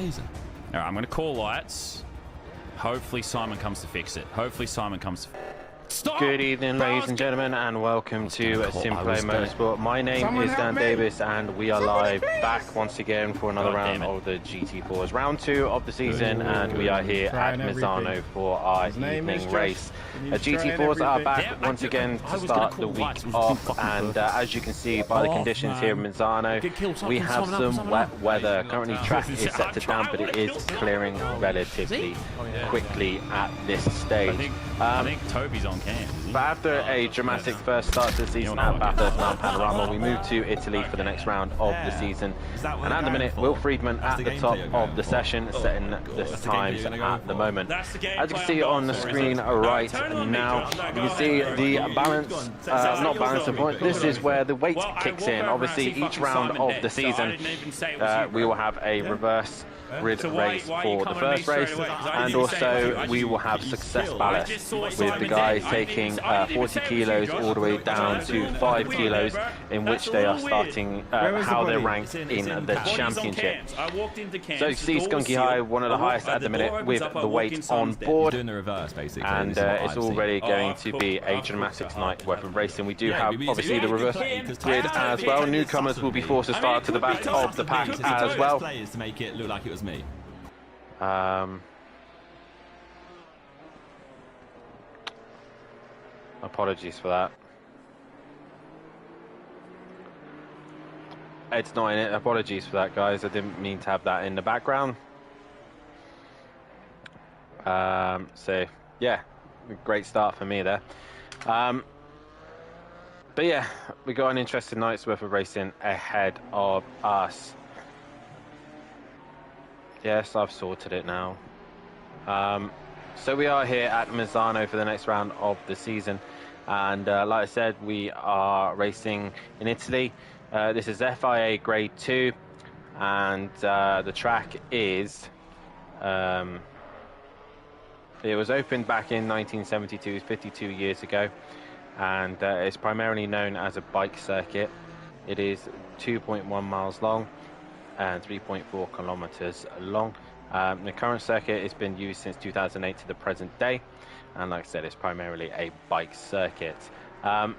amazing. All right, I'm going to call lights. Hopefully Simon comes to fix it. Hopefully Simon comes to... Stop! Good evening, ladies and gentlemen, and welcome to SimPlay Motorsport. My name is Dan Davis, and we are live back once again for another round of the GT4s. Round 2 of the season, and we are here at Misano for our evening race. GT4s are back once again to start the week off, and as you can see by the conditions here in Misano, we have some wet weather. Currently track is set to damp, but it is clearing relatively quickly at this stage. I think Toby's on cam. But after a dramatic first start to the season at Bathurst and Panorama, we move to Italy for the next round of the season. And at the minute, Will Friedman at the top of the session, setting the times at the moment. As you can see on the screen right now, you can see the balance, not balance of point, this is where the weight kicks in. Obviously, each round of the season, we will have a reverse grid race for the first race, and also we will have success ballast with the guys taking 40 kilos all the way down to 5 kilos, in which they are starting how they're ranked in the championship. So you see Skunky High, one of the highest at the minute with the weight on board, and it's already going to be a dramatic night worth of racing. We do have obviously the reverse grid as well. Newcomers will be forced to start to the back of the pack as well. To make it look like it was me. Apologies for that. It's not in it. Apologies for that, guys. I didn't mean to have that in the background. So yeah, great start for me there. But yeah, we got an interesting night's worth of racing ahead of us. Yes, I've sorted it now. So we are here at Misano for the next round of the season, and like I said, we are racing in Italy. This is FIA Grade 2, and the track is it was opened back in 1972, 52 years ago, and it's primarily known as a bike circuit. It is 2.1 miles long and 3.4 kilometers long. The current circuit has been used since 2008 to the present day, and like I said, it's primarily a bike circuit. Hopefully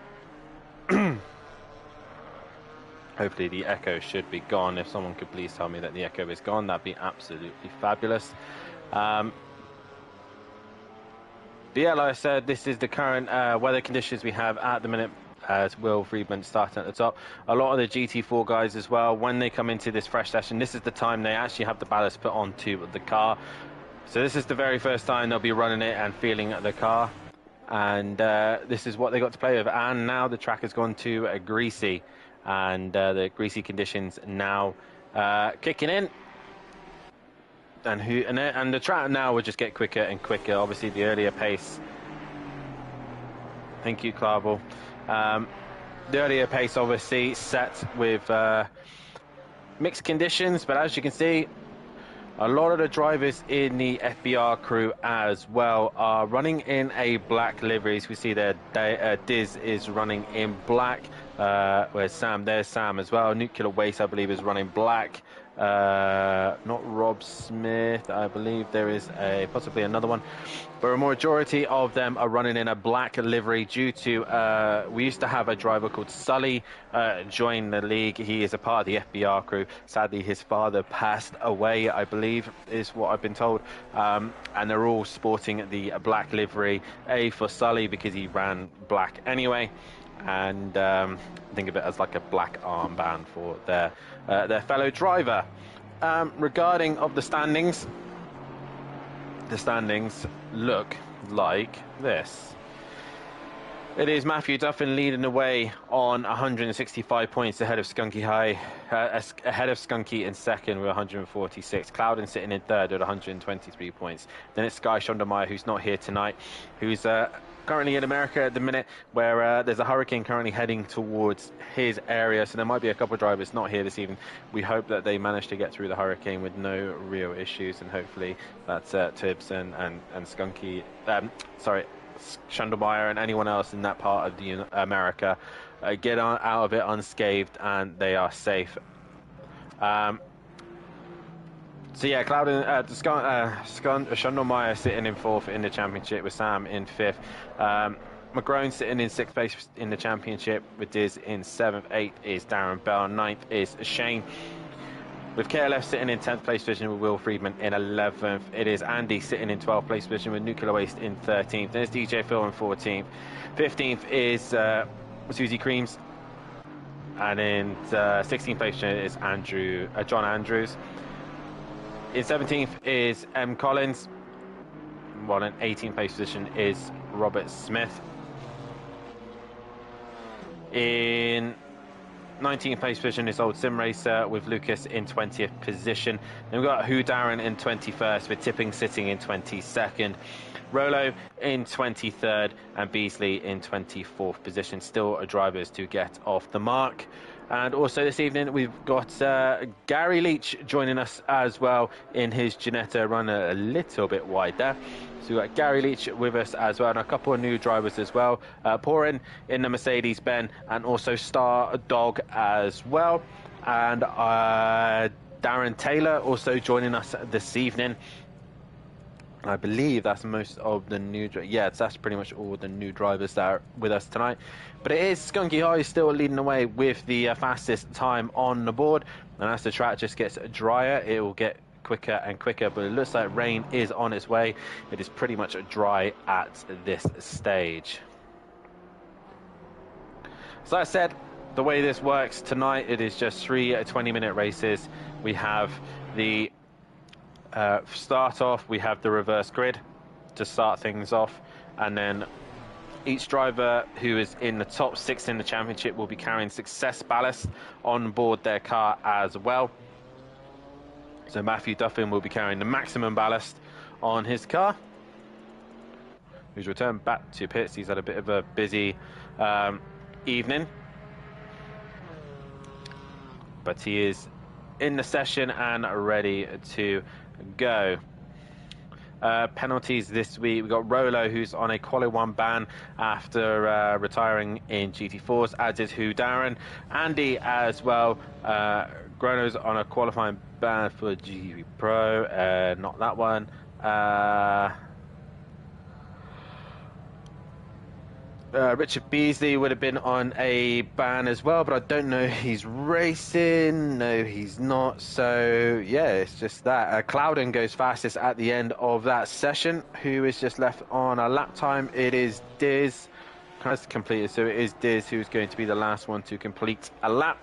the echo should be gone. If someone could please tell me that the echo is gone, that'd be absolutely fabulous. But yeah, like I said, this is the current weather conditions we have at the minute, as Will Friedman starting at the top. A lot of the GT4 guys as well, when they come into this fresh session, this is the time they actually have the ballast put onto the car. So this is the very first time they'll be running it and feeling the car, and this is what they got to play with. And now the track has gone to a greasy, and the greasy conditions now kicking in. And the track now will just get quicker and quicker. Obviously the earlier pace, thank you Clavel. The earlier pace obviously set with mixed conditions, but as you can see, a lot of the drivers in the FBR crew as well are running in a black liveries. We see there Diz is running in black. Where's Sam? There's Sam as well. Nuclear Waste, I believe, is running black. Not Rob Smith, I believe there is possibly another one, but a majority of them are running in a black livery due to we used to have a driver called Sully join the league. He is a part of the FBR crew. Sadly his father passed away, I believe is what I've been told, and they're all sporting the black livery, for Sully because he ran black anyway, and think of it as like a black armband for their fellow driver. Regarding of the standings look like this. It is Matthew Duffin leading the way on 165 points ahead of Skunky High, ahead of Skunky in second with 146. Clouden sitting in third with 123 points. Then it's Sky Shondermeyer, who's not here tonight, who's currently in America at the minute, where there's a hurricane currently heading towards his area, so there might be a couple of drivers not here this evening. We hope that they manage to get through the hurricane with no real issues, and hopefully that's Tibbs and Skunky, Shondermeyer and anyone else in that part of the America get out of it unscathed and they are safe. So yeah, Clouden, Schondelmeyer sitting in 4th in the championship with Sam in 5th. McGrone sitting in 6th place in the championship with Diz in 7th. 8th is Darren Bell. 9th is Shane. With KLF sitting in 10th place position with Will Friedman in 11th. It is Andy sitting in 12th place position with Nuclear Waste in 13th. There's DJ Phil in 14th. 15th is Susie Creams. And in 16th place position is John Andrews. In 17th is M. Collins, while in 18th place position is Robert Smith. In 19th place position is Old Sim Racer with Lucas in 20th position. Then we've got Who Darren in 21st with Tipping sitting in 22nd. Rolo in 23rd and Beasley in 24th position. Still drivers to get off the mark. And also this evening we've got Gary Leach joining us as well in his Ginetta, run a little bit wide there. So we've got Gary Leach with us as well, and a couple of new drivers as well. Pouring in the Mercedes-Benz, and also Star Dog as well. And Darren Taylor also joining us this evening. I believe that's most of the new... Yeah, that's pretty much all the new drivers that are with us tonight. But it is Skunky High still leading the way with the fastest time on the board. And as the track just gets drier, it will get quicker and quicker. But it looks like rain is on its way. It is pretty much dry at this stage. So I said, the way this works tonight, it is just 3 20-minute races. We have the... start off, we have the reverse grid to start things off, and then each driver who is in the top 6 in the championship will be carrying success ballast on board their car as well. So Matthew Duffin will be carrying the maximum ballast on his car, who's returned back to pits. He's had a bit of a busy evening, but he is in the session and ready to go. Penalties this week. We've got Rolo, who's on a Quali 1 ban after retiring in GT4s, as is Who Darren. Andy as well. Grono's on a qualifying ban for GT Pro. Not that one. Richard Beasley would have been on a ban as well, but I don't know he's racing. No, he's not. So, yeah, it's just that. Clouden goes fastest at the end of that session. Who is just left on a lap time? It is Diz. Has completed, so it is Diz who's going to be the last one to complete a lap.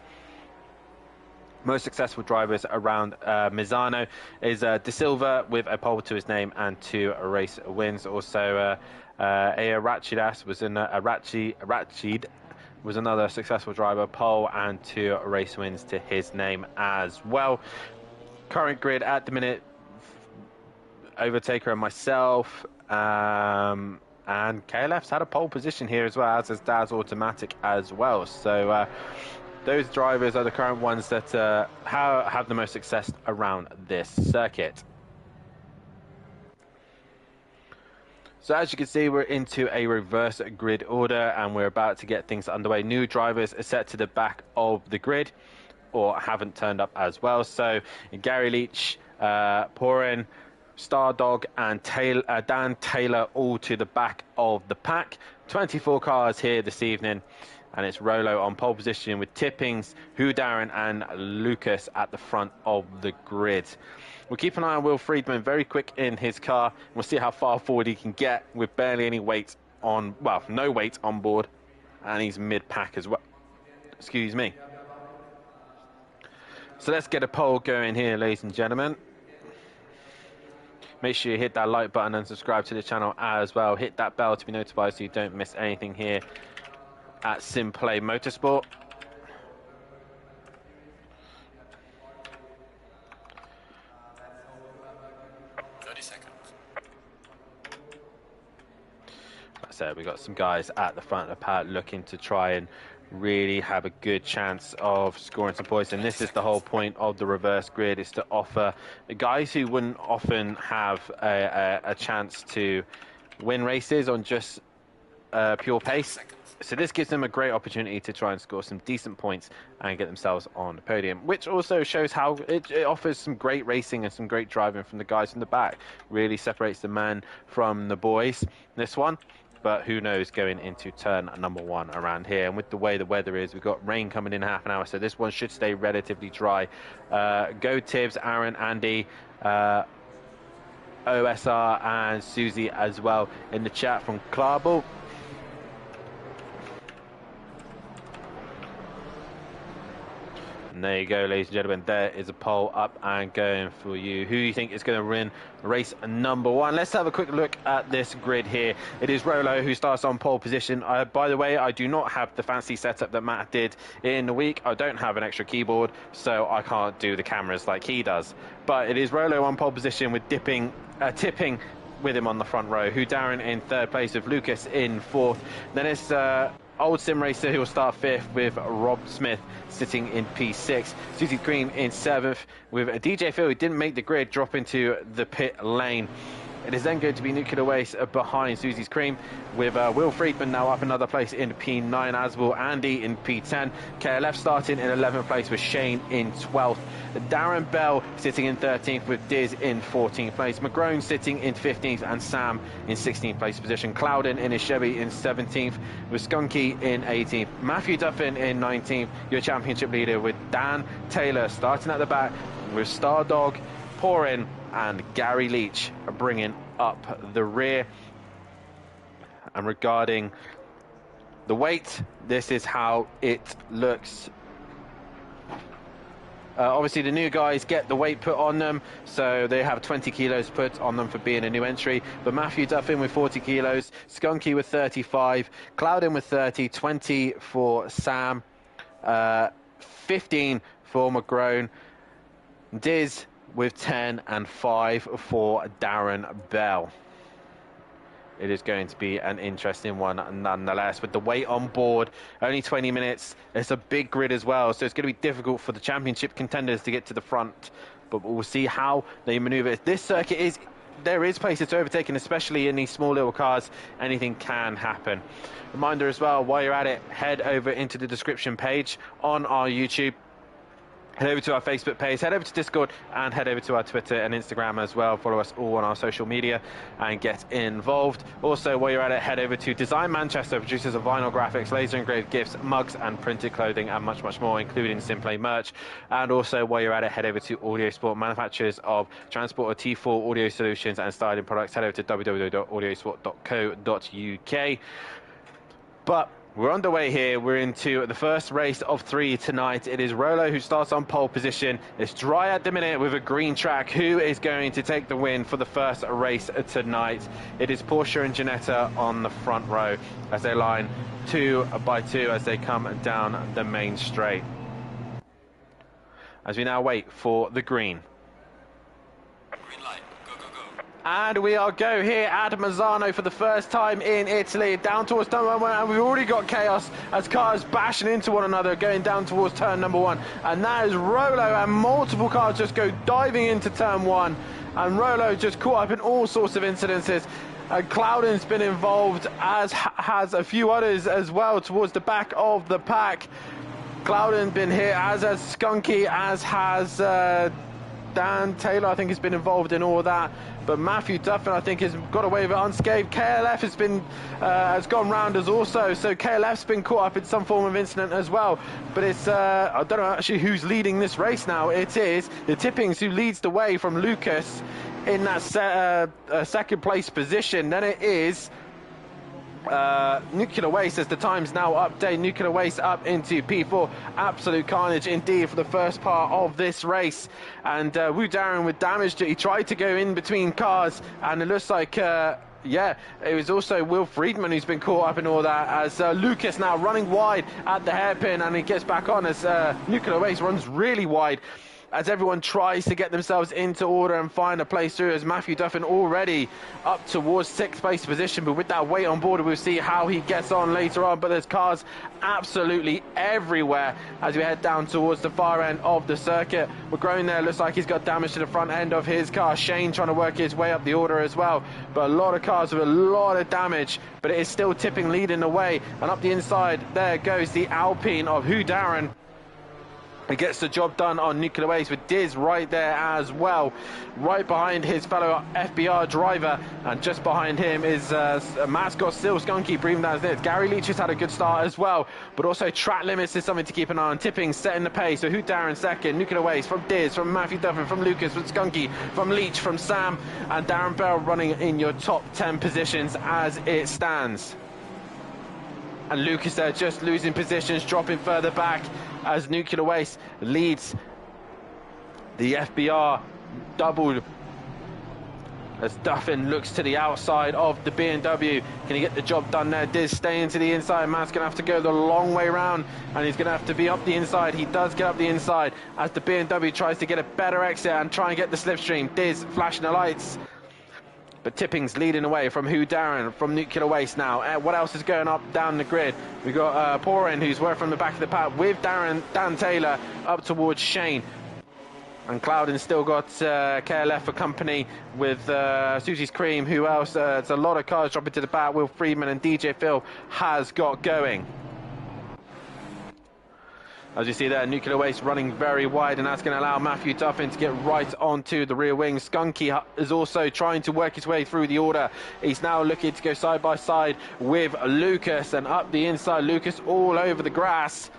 Most successful drivers around Misano is De Silva with a pole to his name and 2 race wins. Also, Rachidas was in Rachid was another successful driver, pole and 2 race wins to his name as well. Current grid at the minute: Overtaker and myself, and KLF's had a pole position here as well, as is Daz Automatic as well. So those drivers are the current ones that have the most success around this circuit. So as you can see, we're into a reverse grid order and we're about to get things underway. New drivers are set to the back of the grid or haven't turned up as well. So Gary Leach, Porin, Stardog and Dan Taylor all to the back of the pack. 24 cars here this evening, and it's Rolo on pole position with Tippings, Who Darren and Lucas at the front of the grid. We'll keep an eye on Will Friedman, very quick in his car. We'll see how far forward he can get with barely any weight on, well, no weight on board, and he's mid-pack as well. Excuse me. So let's get a poll going here, ladies and gentlemen. Make sure you hit that like button and subscribe to the channel as well. Hit that bell to be notified so you don't miss anything here at SimPlay Motorsport. So we've got some guys at the front of the pack looking to try and really have a good chance of scoring some points. And this is the whole point of the reverse grid, is to offer the guys who wouldn't often have a chance to win races on just pure pace. So this gives them a great opportunity to try and score some decent points and get themselves on the podium, which also shows how it offers some great racing and some great driving from the guys in the back. Really separates the man from the boys, this one. But who knows going into turn number 1 around here. And with the way the weather is, we've got rain coming in half an hour, so this one should stay relatively dry. Go Tibbs, Aaron, Andy, OSR and Susie as well in the chat from Clarbel. And there you go, ladies and gentlemen. There is a poll up and going for you. Who do you think is going to win race number 1? Let's have a quick look at this grid here. It is Rolo who starts on pole position. By the way, I do not have the fancy setup that Matt did in the week. I don't have an extra keyboard, so I can't do the cameras like he does. But it is Rolo on pole position with tipping with him on the front row. Who Darren in 3rd place with Lucas in 4th. Then it's Old Sim Racer who will start 5th with Rob Smith sitting in P6. Susie Cream in 7th with a DJ Phil who didn't make the grid drop into the pit lane. It is then going to be Nuclear Waste behind Susie's Cream with Will Friedman now up another place in P9, as will Andy in P10. KLF starting in 11th place with Shane in 12th. Darren Bell sitting in 13th with Diz in 14th place. McGrone sitting in 15th and Sam in 16th place position. Clouden in his Chevy in 17th with Skunky in 18th. Matthew Duffin in 19th, your championship leader, with Dan Taylor starting at the back with Stardog, Porin and Gary Leach bringing up the rear. And regarding the weight, this is how it looks. Obviously the new guys get the weight put on them, so they have 20 kilos put on them for being a new entry. But Matthew Duffin with 40 kilos, Skunky with 35, Clouden with 30, 20 for Sam, 15 for McGrone, Diz with 10 and 5 for Darren Bell. It is going to be an interesting one nonetheless. With the weight on board, only 20 minutes. It's a big grid as well, so it's going to be difficult for the championship contenders to get to the front. But we'll see how they maneuver. This circuit there is places to overtake, and especially in these small little cars, anything can happen. Reminder as well, while you're at it, head over into the description page on our YouTube. Head over to our Facebook page, head over to Discord, and head over to our Twitter and Instagram as well. Follow us all on our social media and get involved. Also, while you're at it, head over to Design Manchester, producers of vinyl graphics, laser engraved gifts, mugs and printed clothing, and much, much more, including SimPlay merch. And also, while you're at it, head over to Audio Sport, manufacturers of Transporter T4 audio solutions and styling products. Head over to www.audiosport.co.uk. But we're underway here. We're into the first race of 3 tonight. It is Rolo who starts on pole position. It's dry at the minute with a green track. Who is going to take the win for the first race tonight? It is Porsche and Ginetta on the front row as they line 2 by 2 as they come down the main straight. As we now wait for the green. Green light. Go, go, go. And we are go here at Misano for the first time in Italy, down towards turn 1, and we've already got chaos as cars bashing into one another going down towards turn number 1. And that is Rolo, and multiple cars just go diving into turn 1, and Rolo just caught up in all sorts of incidences. Clouden's been involved, as has a few others as well towards the back of the pack. Clouden been hit, as has Skunky, as has Dan Taylor, I think, has been involved in all of that. But Matthew Duffin, I think, has got away with it unscathed. KLF has gone round as also, so KLF's been caught up in some form of incident as well. But it's I don't know actually who's leading this race now. It is the Tippings who leads the way from Lucas in that second place position. Then it is Nuclear Waste, as the times now update. Nuclear Waste up into P4. Absolute carnage indeed for the first part of this race. And Wu Darren with damage. He tried to go in between cars, and it looks like yeah, it was also Will Friedman who's been caught up in all that, as Lucas now running wide at the hairpin, and he gets back on as Nuclear Waste runs really wide. as everyone tries to get themselves into order and find a place through, as Matthew Duffin already up towards 6th place position, but with that weight on board, we'll see how he gets on later on. But there's cars absolutely everywhere as we head down towards the far end of the circuit. McGrone there looks like he's got damage to the front end of his car. Shane trying to work his way up the order as well, but a lot of cars with a lot of damage, but it is still Tipping leading the way. And up the inside, there goes the Alpine of Hugh Darren. He gets the job done on Nuclear Waste, with Diz right there as well, right behind his fellow FBR driver, and just behind him is mascot still Skunky breathing down his neck. Gary Leach has had a good start as well, but also track limits is something to keep an eye on. Tipping setting the pace, so Hugh Darren second, Nuclear Waste from Diz, from Matthew Duffin, from Lucas, from Skunky, from Leach, from Sam, and Darren Bell running in your top 10 positions as it stands. And Lucas there just losing positions, dropping further back as Nuclear Waste leads the FBR doubled as Duffin looks to the outside of the BMW. Can he get the job done there? Diz staying to the inside. Matt's going to have to go the long way round, and he's going to have to be up the inside. He does get up the inside as the BMW tries to get a better exit and try and get the slipstream. Diz flashing the lights. But Tipping's leading away from Hugh Darren from Nuclear Waste now. What else is going up down the grid? We've got Porin, who's working from the back of the pack with Dan Taylor up towards Shane. And Cloudon's still got KLF for company with Susie's Cream. Who else? It's a lot of cars dropping to the back. Will Friedman and DJ Phil has got going. As you see there, Nuclear Waste running very wide, and that's going to allow Matthew Duffin to get right onto the rear wing. Skunky is also trying to work his way through the order. He's now looking to go side by side with Lucas, and up the inside, Lucas all over the grass.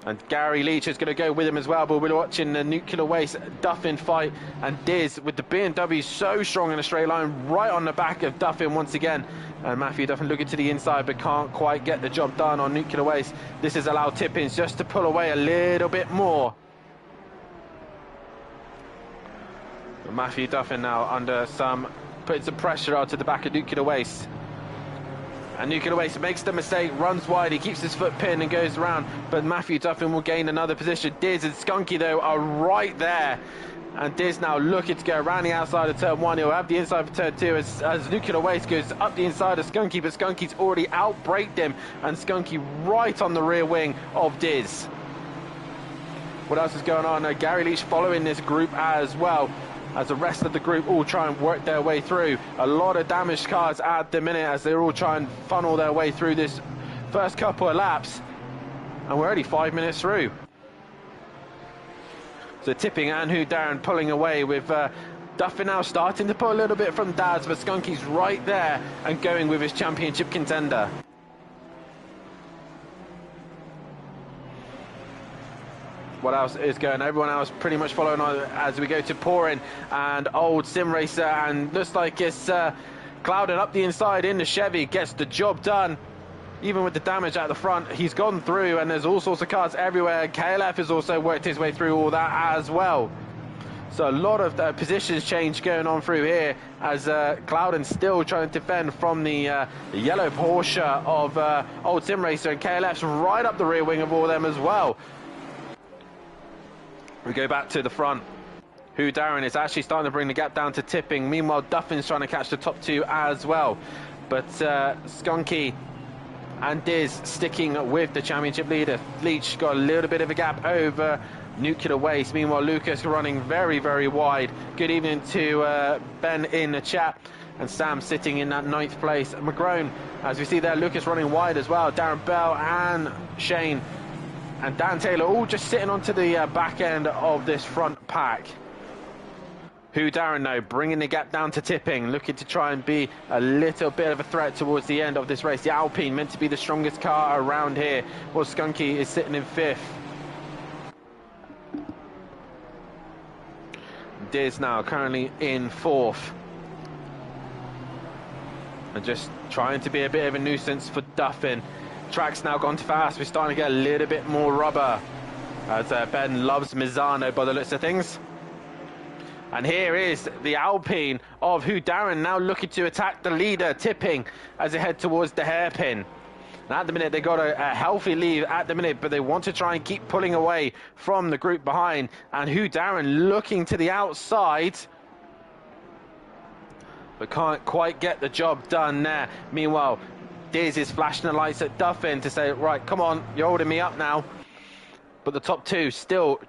And Gary Leach is going to go with him as well, but we're watching the Nuclear Waste Duffin fight, and Diz with the BMW so strong in a straight line right on the back of Duffin once again. And Matthew Duffin looking to the inside, but can't quite get the job done on Nuclear Waste. This has allowed Tippins just to pull away a little bit more. But Matthew Duffin now under putting some pressure onto the back of Nuclear Waste. And Nuclear Waste makes the mistake, runs wide, he keeps his foot pinned and goes around, but Matthew Duffin will gain another position. Diz and Skunky, though, are right there. And Diz now looking to go around the outside of turn 1. He'll have the inside for turn 2 as Nuclear Waste goes up the inside of Skunky, but Skunky's already outbraked him, and Skunky right on the rear wing of Diz. What else is going on? Gary Leach following this group as well, as the rest of the group all try and work their way through. A lot of damaged cars at the minute as they're all trying to funnel their way through this first couple of laps. And we're only 5 minutes through. So Tipping and Hugh Darren pulling away with Duffin now starting to pull a little bit from Dad's, but Skunky's right there and going with his championship contender. What else is going? Everyone else pretty much following on as we go to Porin and Old Sim Racer, and looks like it's Clouded up the inside in the Chevy, gets the job done. Even with the damage at the front, he's gone through, and there's all sorts of cars everywhere. KLF has also worked his way through all that as well. So a lot of positions change going on through here as Cloudon's still trying to defend from the yellow Porsche of Old Sim Racer, and KLF's right up the rear wing of all of them as well. We go back to the front. Hugh Darren is actually starting to bring the gap down to Tipping. Meanwhile, Duffin's trying to catch the top 2 as well. But Skunky and Diz sticking with the championship leader. Leach got a little bit of a gap over Nuclear Waste. Meanwhile, Lucas running very, very wide. Good evening to Ben in the chat. And Sam sitting in that 9th place. McGrone, as we see there, Lucas running wide as well. Darren Bell and Shane and Dan Taylor all just sitting onto the back end of this front pack. Hugh Darren, though, bringing the gap down to Tipping, looking to try and be a little bit of a threat towards the end of this race. The Alpine, meant to be the strongest car around here. Well, Skunky is sitting in 5th. Diz now currently in 4th. And just trying to be a bit of a nuisance for Duffin. Track's now gone too fast. We're starting to get a little bit more rubber, as Ben loves Misano by the looks of things. And here is the Alpine of Hugh Darren now looking to attack the leader, Tipping, as they head towards the hairpin. And at the minute, they got a healthy lead at the minute, but they want to try and keep pulling away from the group behind. And Darren looking to the outside, but can't quite get the job done there. Meanwhile, Diz is flashing the lights at Duffin to say, right, come on, you're holding me up now. But the top two still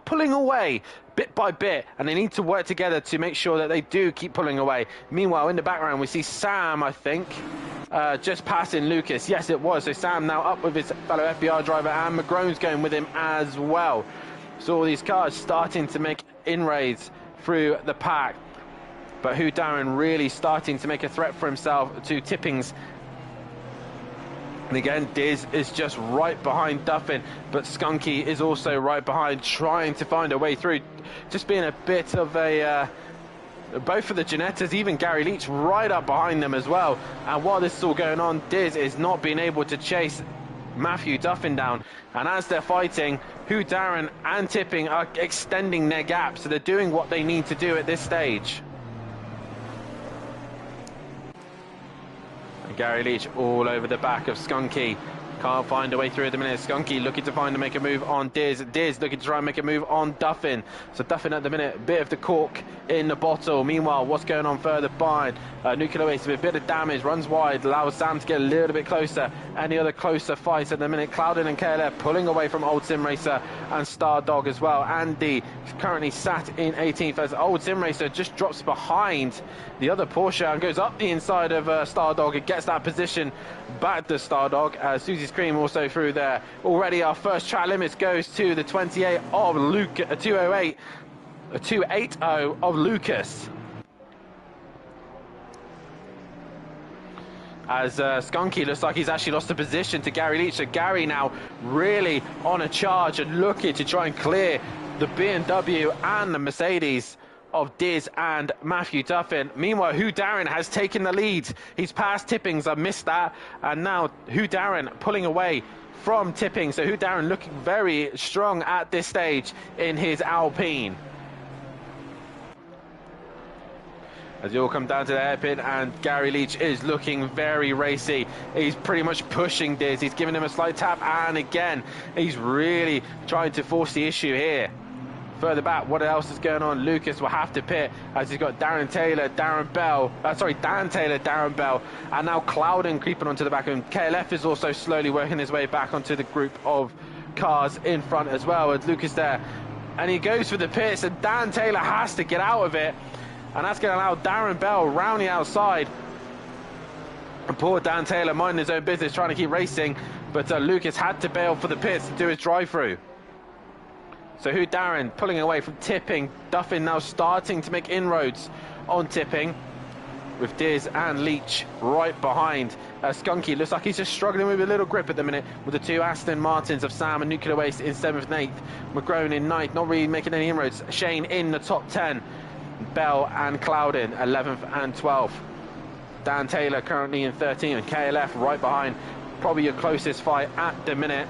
pulling away bit by bit, and they need to work together to make sure that they do keep pulling away. Meanwhile, in the background, we see Sam, I think, just passing Lucas. Yes, it was. So Sam now up with his fellow FBR driver, and McGrone's going with him as well. So all these cars starting to make inroads through the pack. But Darren really starting to make a threat for himself to Tippings. And again, Diz is just right behind Duffin, but Skunky is also right behind, trying to find a way through. Just being a bit of a... both of the Ginettas, even Gary Leach, right up behind them as well. And while this is all going on, Diz is not being able to chase Matthew Duffin down. And as they're fighting, Darren and Tipping are extending their gap, so they're doing what they need to do at this stage. Gary Leach all over the back of Skunky. Can't find a way through at the minute. Skunky looking to make a move on Diz. Diz looking to try and make a move on Duffin. So Duffin at the minute, a bit of the cork in the bottle. Meanwhile, what's going on further behind? Nuclear Waste with a bit of damage, runs wide, allows Sam to get a little bit closer. Any other closer fights at the minute? Clouden and KLF pulling away from Old Sim Racer and Star Dog as well. Andy is currently sat in 18th as Old Sim Racer just drops behind the other Porsche and goes up the inside of Star Dog and gets that position back to Star Dog. Susie Scream also through there. Already our first track limits goes to the 28 of Luke, 208, 280 of Lucas. As Skunky looks like he's actually lost the position to Gary Leach. So Gary now really on a charge and looking to try and clear the BMW and the Mercedes of Diz and Matthew Duffin. Meanwhile, Darren has taken the lead. He's passed Tippings, I missed that. And now Darren pulling away from Tippings. So Darren looking very strong at this stage in his Alpine. As you all come down to the hairpin, and Gary Leach is looking very racy. He's pretty much pushing Diz. He's giving him a slight tap, and again, he's really trying to force the issue here. Further back, what else is going on? Lucas will have to pit as he's got Dan Taylor, Darren Bell, and now Clouden creeping onto the back of him. KLF is also slowly working his way back onto the group of cars in front as well, with Lucas there. And he goes for the pits, and Dan Taylor has to get out of it. And that's going to allow Darren Bell round the outside. And poor Dan Taylor minding his own business, trying to keep racing. But Lucas had to bail for the pits to do his drive-through. So Darren pulling away from Tipping. Duffin now starting to make inroads on Tipping, with Diz and Leach right behind. Skunky looks like he's just struggling with a little grip at the minute, with the two Aston Martins of Sam and Nuclear Waste in 7th and 8th. McGrone in 9th, not really making any inroads. Shane in the top 10. Bell and Clouden 11th and 12th. Dan Taylor currently in 13th, and KLF right behind. Probably your closest fight at the minute.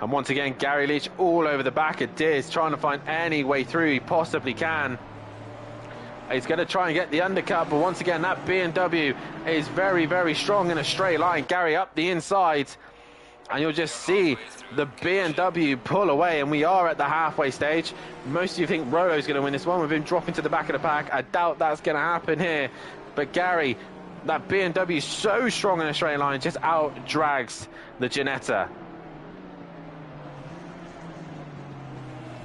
And once again, Gary Leach all over the back of Diz, trying to find any way through he possibly can. He's going to try and get the undercut, but once again, that BMW is very, very strong in a straight line. Gary up the inside, and you'll just see the BMW pull away, and we are at the halfway stage. Most of you think Rolo's going to win this one with him dropping to the back of the pack. I doubt that's going to happen here. But Gary, that BMW is so strong in a straight line, just out drags the Ginetta.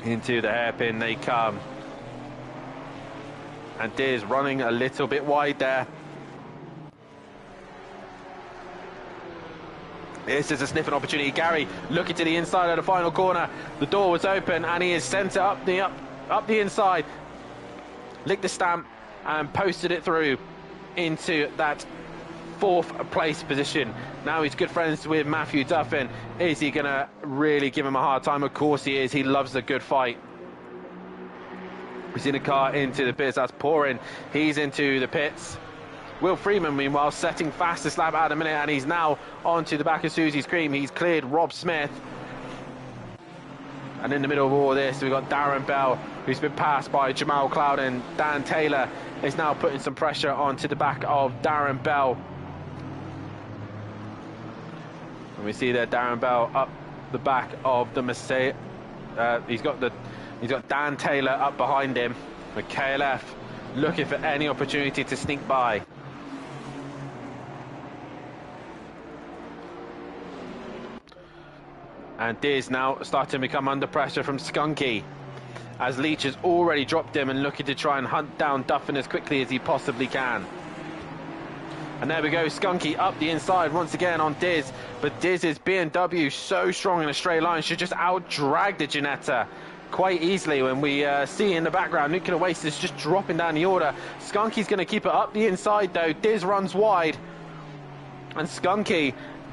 Into the hairpin they come. And Diz running a little bit wide there. This is a sniffing opportunity. Gary looking to the inside of the final corner. The door was open, and he is sent it up the inside. Licked the stamp and posted it through into that 4th place position. Now he's good friends with Matthew Duffin. Is he going to really give him a hard time? Of course he is. He loves a good fight. He's in a car into the pits. That's pouring. He's into the pits. Will Freeman, meanwhile, setting fastest lap out of a minute, and he's now onto the back of Susie's Cream. He's cleared Rob Smith. And in the middle of all this, we've got Darren Bell, who's been passed by Jamal Clouden. Dan Taylor is now putting some pressure onto the back of Darren Bell. And we see there Darren Bell up the back of the Mercedes. He's got Dan Taylor up behind him, with KLF looking for any opportunity to sneak by. And Diz now starting to become under pressure from Skunky, as Leach has already dropped him and looking to try and hunt down Duffin as quickly as he possibly can. And there we go, Skunky up the inside once again on Diz, but Diz's BMW so strong in a straight line should just out-drag the Ginetta quite easily. When we see in the background Nuclear Waste is just dropping down the order. Skunky's going to keep it up the inside though. Diz runs wide, and Skunky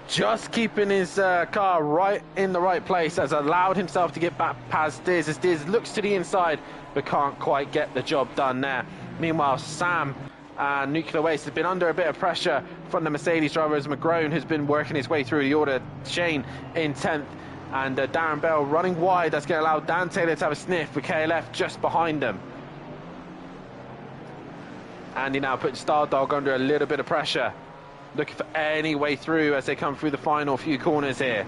just keeping his car right in the right place has allowed himself to get back past Diz, as Diz looks to the inside but can't quite get the job done there. Meanwhile, Sam and Nuclear Waste has been under a bit of pressure from the Mercedes driver, as McGrone has been working his way through the order. Shane in 10th, and Darren Bell running wide. That's going to allow Dan Taylor to have a sniff with KLF just behind them. Andy now putting Stardog under a little bit of pressure, looking for any way through as they come through the final few corners here.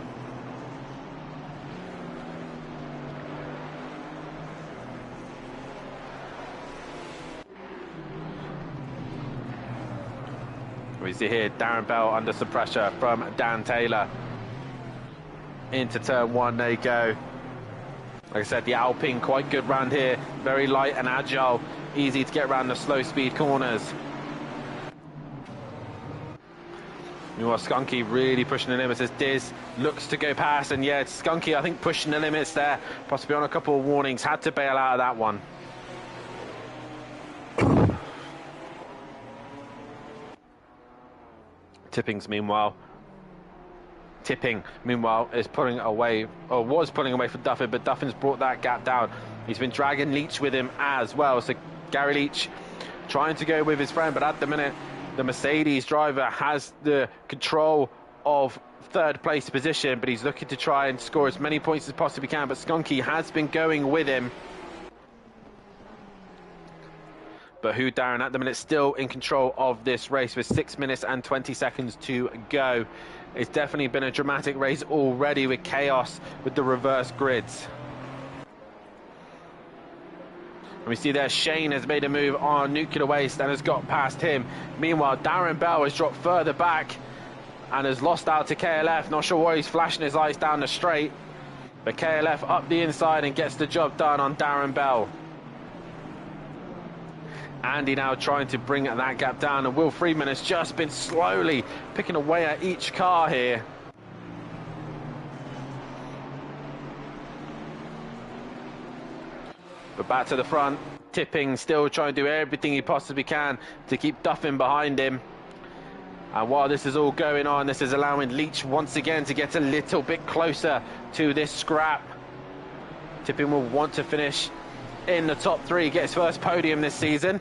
We see here Darren Bell under some pressure from Dan Taylor. Into turn one they go. Like I said, the Alpine quite good round here, very light and agile, easy to get around the slow speed corners. Meanwhile, Skunky really pushing the limits as Diz looks to go past, and yeah, it's Skunky I think pushing the limits there, possibly on a couple of warnings, had to bail out of that one. Tipping meanwhile is pulling away, or was pulling away from Duffin, but Duffin's brought that gap down. He's been dragging Leach with him as well, so Gary Leach trying to go with his friend, but at the minute the Mercedes driver has the control of third place position, but he's looking to try and score as many points as possibly can, but Skunky has been going with him. But Who Darren at the minute still in control of this race with 6 minutes and 20 seconds to go. It's definitely been a dramatic race already, with chaos with the reverse grids. And we see there Shane has made a move on Nuclear Waste and has got past him. Meanwhile, Darren Bell has dropped further back and has lost out to KLF. Not sure why he's flashing his lights down the straight, but KLF up the inside and gets the job done on Darren Bell. Andy now trying to bring that gap down, and Will Friedman has just been slowly picking away at each car here. But back to the front, Tipping still trying to do everything he possibly can to keep Duffin behind him. And while this is all going on, this is allowing Leach once again to get a little bit closer to this scrap. Tipping will want to finish in the top three, get his first podium this season.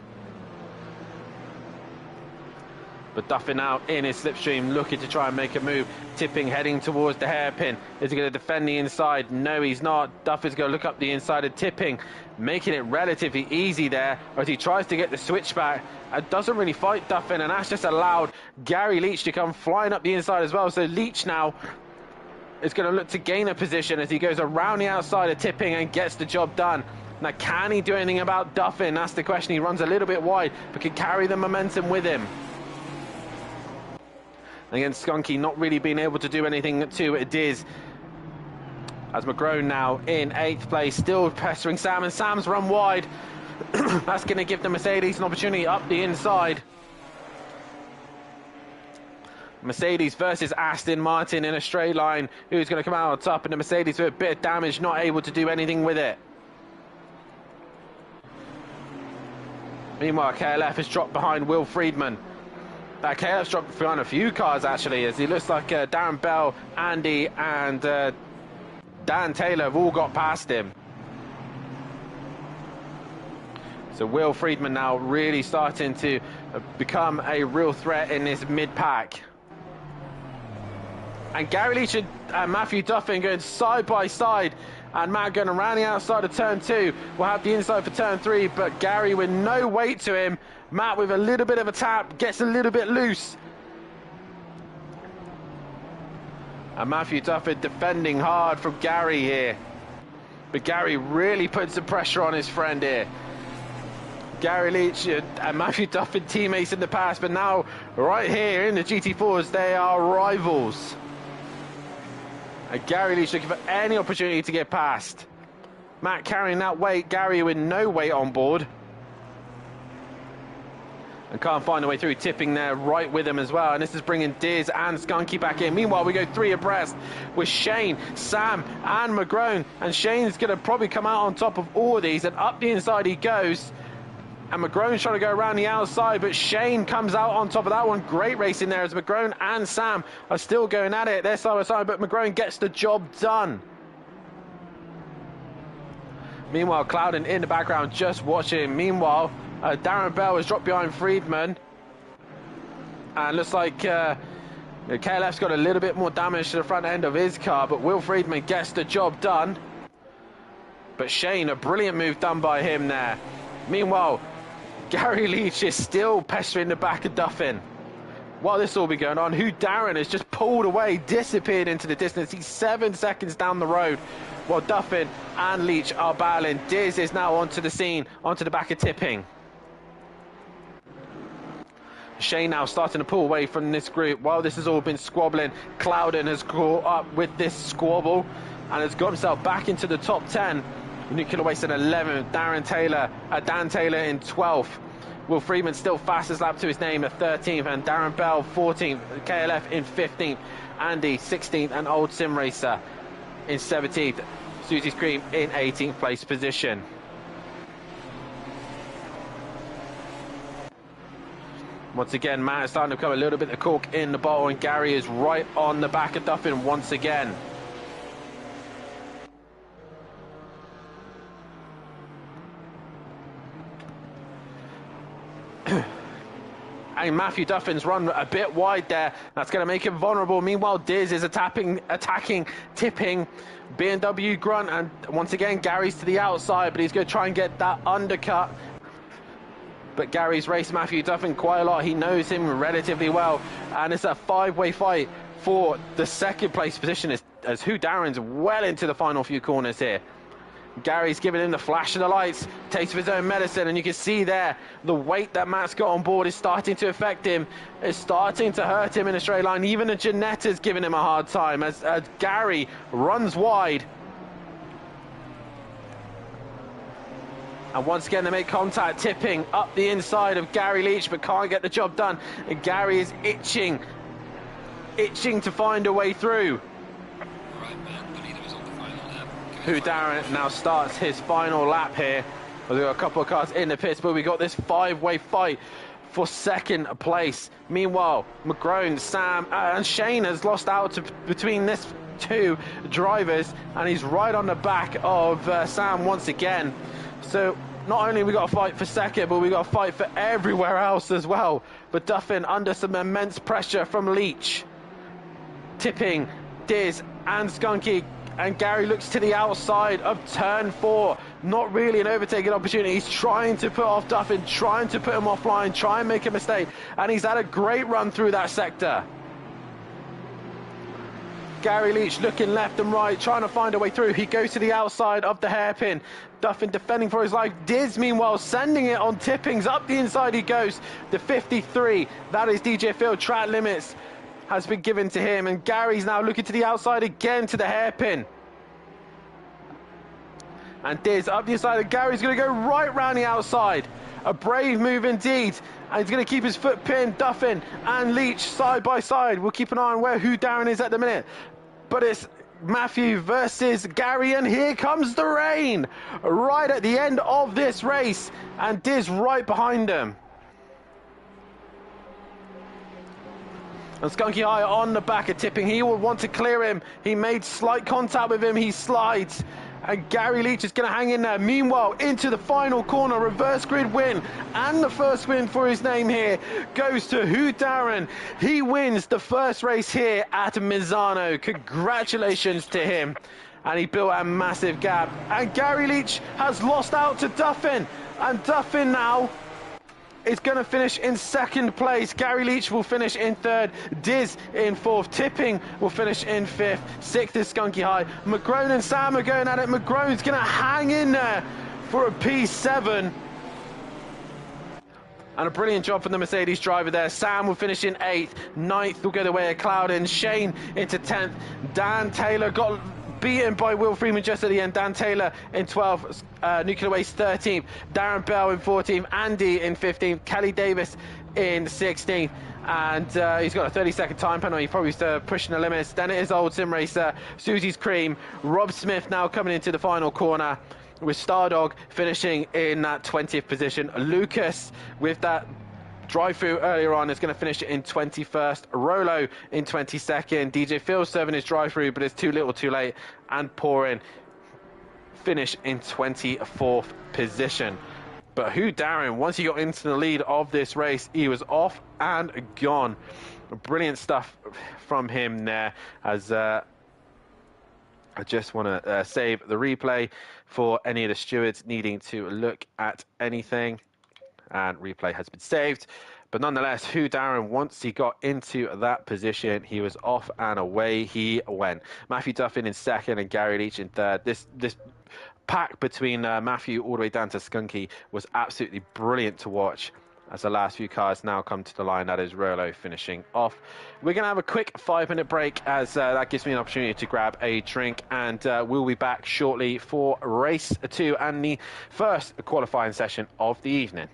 But Duffin now in his slipstream, looking to try and make a move. Tipping heading towards the hairpin. Is he going to defend the inside? No, he's not. Duffin's going to look up the inside of Tipping, making it relatively easy there, as he tries to get the switchback and doesn't really fight Duffin, and that's just allowed Gary Leach to come flying up the inside as well. So Leach now is going to look to gain a position as he goes around the outside of Tipping and gets the job done. Now, can he do anything about Duffin? That's the question. He runs a little bit wide, but can carry the momentum with him. Again, Skunky not really being able to do anything to it is, as McGrone now in 8th place, still pestering Sam, and Sam's run wide. That's going to give the Mercedes an opportunity up the inside. Mercedes versus Aston Martin in a straight line. Who's going to come out on top? And the Mercedes with a bit of damage, not able to do anything with it. Meanwhile, KLF has dropped behind Will Friedman. KLF's dropped behind a few cars actually, as he looks like Darren Bell, Andy and Dan Taylor have all got past him. So Will Friedman now really starting to become a real threat in this mid-pack. And Gary Leach and Matthew Duffin going side by side And Matt going around the outside of turn 2. We'll have the inside for turn 3, but Gary with no weight to him. Matt with a little bit of a tap, gets a little bit loose. And Matthew Duffin defending hard from Gary here. But Gary really puts the pressure on his friend here. Gary Leach and Matthew Duffin teammates in the past, but now right here in the GT4s, they are rivals. And Gary Leach looking for any opportunity to get past. Matt carrying that weight, Gary with no weight on board. And can't find a way through, tipping there right with him as well. And this is bringing Diz and Skunky back in. Meanwhile, we go 3 abreast with Shane, Sam and McGrone. And Shane's going to probably come out on top of all of these. And up the inside he goes. And McGrone's trying to go around the outside, but Shane comes out on top of that one. Great racing there as McGrone and Sam are still going at it. They're side by side, but McGrone gets the job done. Meanwhile, Clouden in the background just watching. Meanwhile, Darren Bell has dropped behind Friedman. And looks like KLF's got a little bit more damage to the front end of his car, but Will Friedman gets the job done. But Shane, a brilliant move done by him there. Meanwhile, Gary Leach is still pestering the back of Duffin. While this will be going on, Who Darren has just pulled away, disappeared into the distance. He's 7 seconds down the road, while Duffin and Leach are battling. Diz is now onto the scene, onto the back of Tipping. Shane now starting to pull away from this group. While this has all been squabbling, Clouden has caught up with this squabble and has got himself back into the top 10. Nuclear Waste in 11th, Dan Taylor in 12th. Will Freeman still fastest lap to his name at 13th, and Darren Bell 14th, KLF in 15th, Andy 16th, and Old Sim Racer in 17th. Susie Scream in 18th place position. Once again, Matt is starting to become a little bit of cork in the bottle, and Gary is right on the back of Duffin once again. And Matthew Duffin's run a bit wide there. That's going to make him vulnerable. Meanwhile, Diz is attacking, tipping B&W Grunt. And once again, Gary's to the outside, but he's going to try and get that undercut. But Gary's raced Matthew Duffin quite a lot. He knows him relatively well. And it's a 5-way fight for the second place position as Who Darren's well into the final few corners here. Gary's giving him the flash of the lights, taste of his own medicine, and you can see there the weight that Matt's got on board is starting to affect him. It's starting to hurt him in a straight line. Even the Janetta's giving him a hard time as Gary runs wide. And once again, they make contact, tipping up the inside of Gary Leach, but can't get the job done. And Gary is itching to find a way through. Who Darren now starts his final lap here. We've got a couple of cars in the pits, but we got this 5-way fight for second place. Meanwhile, McGrone, Sam, and Shane has lost out between this 2 drivers, and he's right on the back of Sam once again. So not only we got a fight for second, but we got a fight for everywhere else as well. But Duffin under some immense pressure from Leach. Tipping, Diz, and Skunky. And Gary looks to the outside of turn 4. Not really an overtaking opportunity. He's trying to put off Duffin, trying to put him offline, try and make a mistake. And he's had a great run through that sector. Gary Leach looking left and right, trying to find a way through. He goes to the outside of the hairpin. Duffin defending for his life. Diz, meanwhile, sending it on tippings. Up the inside he goes. The 53. That is DJ Field track limits. Has been given to him, and Gary's now looking to the outside again to the hairpin. And Diz up the inside, and Gary's going to go right round the outside. A brave move indeed, and he's going to keep his foot pinned. Duffin and Leach side by side. We'll keep an eye on where Who Darren is at the minute. But it's Matthew versus Gary, and here comes the rain right at the end of this race, and Diz right behind him. And Skunky High on the back of tipping. He will want to clear him. He made slight contact with him. He slides. And Gary Leach is going to hang in there. Meanwhile, into the final corner, reverse grid win. And the first win for his name here goes to Who Darren. He wins the first race here at Misano. Congratulations to him. and he built a massive gap. And Gary Leach has lost out to Duffin, and Duffin now is going to finish in second place. Gary Leach will finish in third. Diz in fourth. Tipping will finish in fifth. Sixth is Skunky High. McGrone and Sam are going at it. McGrone's going to hang in there for a P7. And a brilliant job from the Mercedes driver there. Sam will finish in 8th. 9th will go the way of Clouden. Shane into 10th. Dan Taylor got beaten by Will Freeman just at the end. Dan Taylor in 12th. Nuclear Waste 13th. Darren Bell in 14th. Andy in 15th. Kelly Davis in 16th. And he's got a 30-second time penalty, probably pushing the limits. Then it is old sim racer, Susie's Cream. Rob Smith now coming into the final corner, with Stardog finishing in that 20th position. Lucas, with that drive-through earlier on, is going to finish in 21st. Rolo in 22nd. DJ Phil serving his drive-through, but it's too little too late. And Pouring finish in 24th position. But Who Darren, once he got into the lead of this race, he was off and gone. Brilliant stuff from him there, as I just want to save the replay for any of the stewards needing to look at anything. And replay has been saved. But nonetheless, Who Darren, once he got into that position, he was off and away he went. Matthew Duffin in second and Gary Leach in third. This pack between Matthew all the way down to Skunky was absolutely brilliant to watch, as the last few cars now come to the line. That is Rolo finishing off. We're going to have a quick 5-minute break, as that gives me an opportunity to grab a drink, and we'll be back shortly for race 2 and the first qualifying session of the evening.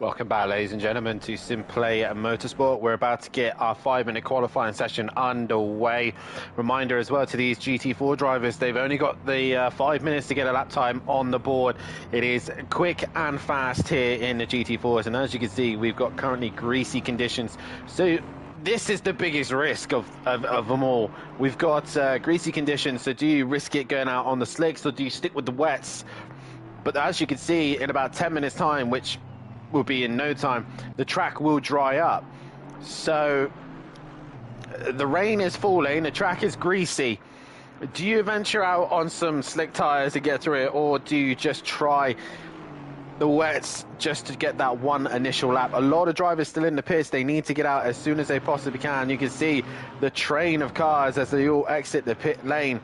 Welcome back, ladies and gentlemen, to SimPlay Motorsport. We're about to get our 5-minute qualifying session underway. Reminder as well to these GT4 drivers, they've only got the 5 minutes to get a lap time on the board. It is quick and fast here in the GT4s, and as you can see, we've got currently greasy conditions. So this is the biggest risk of them all. We've got greasy conditions, so do you risk it going out on the slicks, or do you stick with the wets? But as you can see, in about 10 minutes time, which will be in no time, the track will dry up. So the rain is falling, the track is greasy. Do you venture out on some slick tires to get through it, or do you just try the wets just to get that one initial lap? A lot of drivers still in the pits. They need to get out as soon as they possibly can. You can see the train of cars as they all exit the pit lane.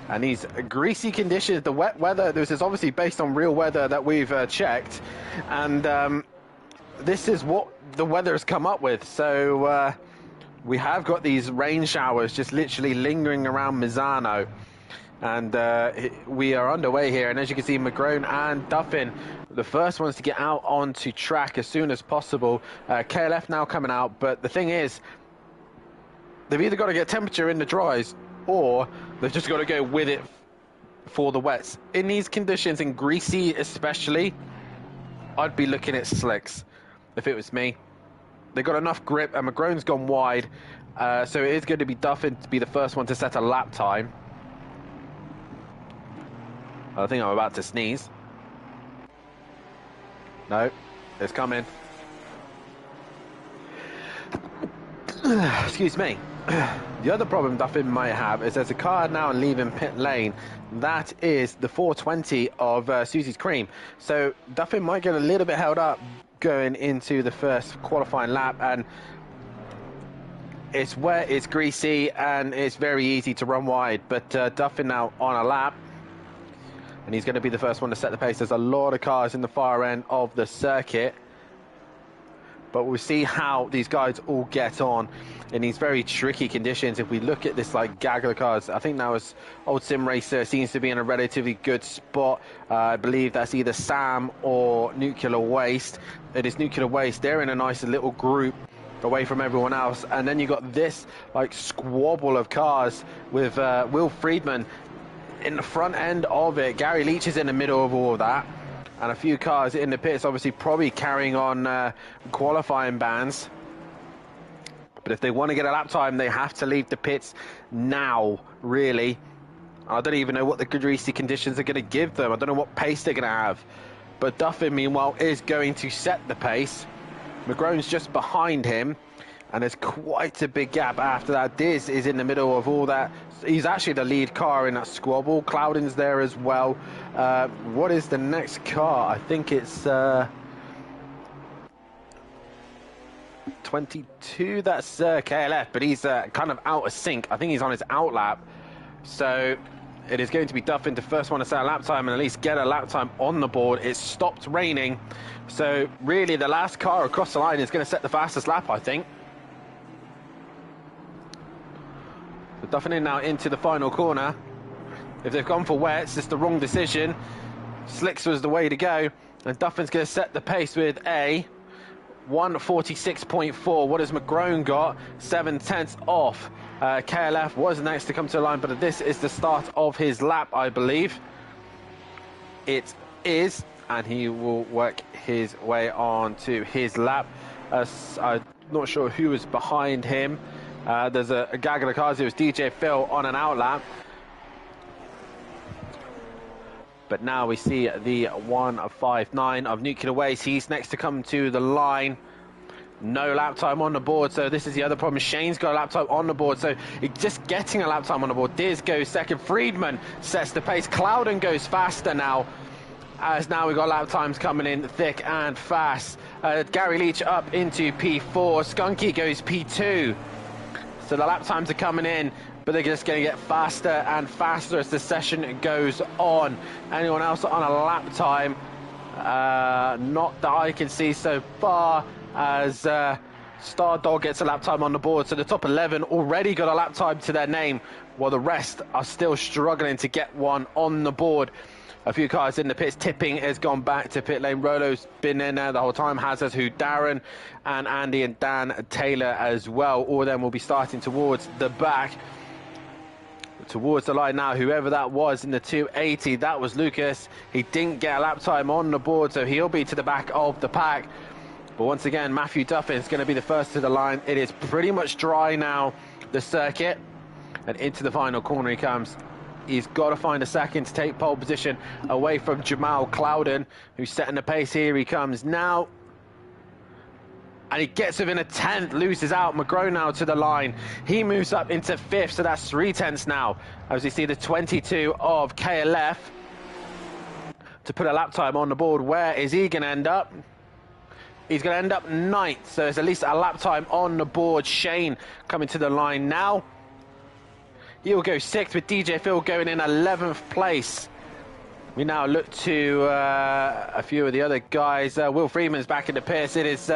And these greasy conditions, the wet weather, this is obviously based on real weather that we've checked. And this is what the weather has come up with. So we have got these rain showers just literally lingering around Misano. And we are underway here. And as you can see, McGrone and Duffin, the first ones to get out onto track as soon as possible. KLF now coming out. But the thing is, they've either got to get temperature in the dries, or they've just got to go with it for the wets. In these conditions, in greasy especially, I'd be looking at slicks if it was me. They've got enough grip, and McGrone's gone wide, so it is going to be Duffin to be the first one to set a lap time. I think I'm about to sneeze. No, it's coming. Excuse me. The other problem Duffin might have is there's a car now leaving pit lane. That is the 420 of Susie's Cream. So Duffin might get a little bit held up going into the first qualifying lap, and it's wet, it's greasy, and it's very easy to run wide. But Duffin now on a lap, and he's going to be the first one to set the pace. There's a lot of cars in the far end of the circuit, but we'll see how these guys all get on in these very tricky conditions. If we look at this like gaggle of cars, I think now is Old Sim Racer seems to be in a relatively good spot. I believe that's either Sam or Nuclear Waste. It is Nuclear Waste. They're in a nice little group away from everyone else. And then you got this like squabble of cars with Will Friedman in the front end of it. Gary Leach is in the middle of all of that. And a few cars in the pits, obviously probably carrying on qualifying bans. But if they want to get a lap time, they have to leave the pits now, really. I don't even know what the greasy conditions are going to give them. I don't know what pace they're going to have. But Duffin, meanwhile, is going to set the pace. McGrone's just behind him. And there's quite a big gap after that. Diz is in the middle of all that. He's actually the lead car in that squabble. Cloudon's there as well. What is the next car? I think it's 22. That's KLF, but he's kind of out of sync. I think he's on his out lap. So it is going to be Duffin, the first one to set a lap time and at least get a lap time on the board. It stopped raining. So really the last car across the line is going to set the fastest lap, I think. Duffin in now into the final corner. If they've gone for wets, it's the wrong decision. Slicks was the way to go. And Duffin's going to set the pace with a 146.4. What has McGrone got? 7/10 off. KLF was next to come to the line, but this is the start of his lap, I believe. It is, and he will work his way on to his lap. I'm not sure who was behind him. There's a gaggle of cars. It was DJ Phil on an outlap. But now we see the 159 of Nuclear Waste. He's next to come to the line. No lap time on the board, so this is the other problem. Shane's got a lap time on the board, so just getting a lap time on the board. Diz goes second. Friedman sets the pace. Cloudon goes faster now, as now we've got lap times coming in thick and fast. Gary Leach up into P4. Skunky goes P2. So the lap times are coming in, but they're just going to get faster and faster as the session goes on. Anyone else on a lap time? Not that I can see so far, as Stardog gets a lap time on the board. So the top 11 already got a lap time to their name, while the rest are still struggling to get one on the board. A few cars in the pits. Tipping has gone back to pit lane. Rolo's been in there the whole time. Has who Darren and Andy and Dan Taylor as well. All of them will be starting towards the back. Towards the line now, whoever that was in the 280, that was Lucas. He didn't get a lap time on the board, so he'll be to the back of the pack. But once again, Matthew Duffin is going to be the first to the line. It is pretty much dry now, the circuit. And into the final corner he comes. He's got to find a second to take pole position away from Jamal Clouden, who's setting the pace. Here he comes now. And he gets within a tenth, loses out. McGraw now to the line. He moves up into fifth, so that's 3/10 now. As you see the 22 of KLF to put a lap time on the board. Where is he going to end up? He's going to end up ninth, so it's at least a lap time on the board. Shane coming to the line now. He'll go sixth with DJ Phil going in 11th place. We now look to a few of the other guys. Will Freeman's back in the pits. It is...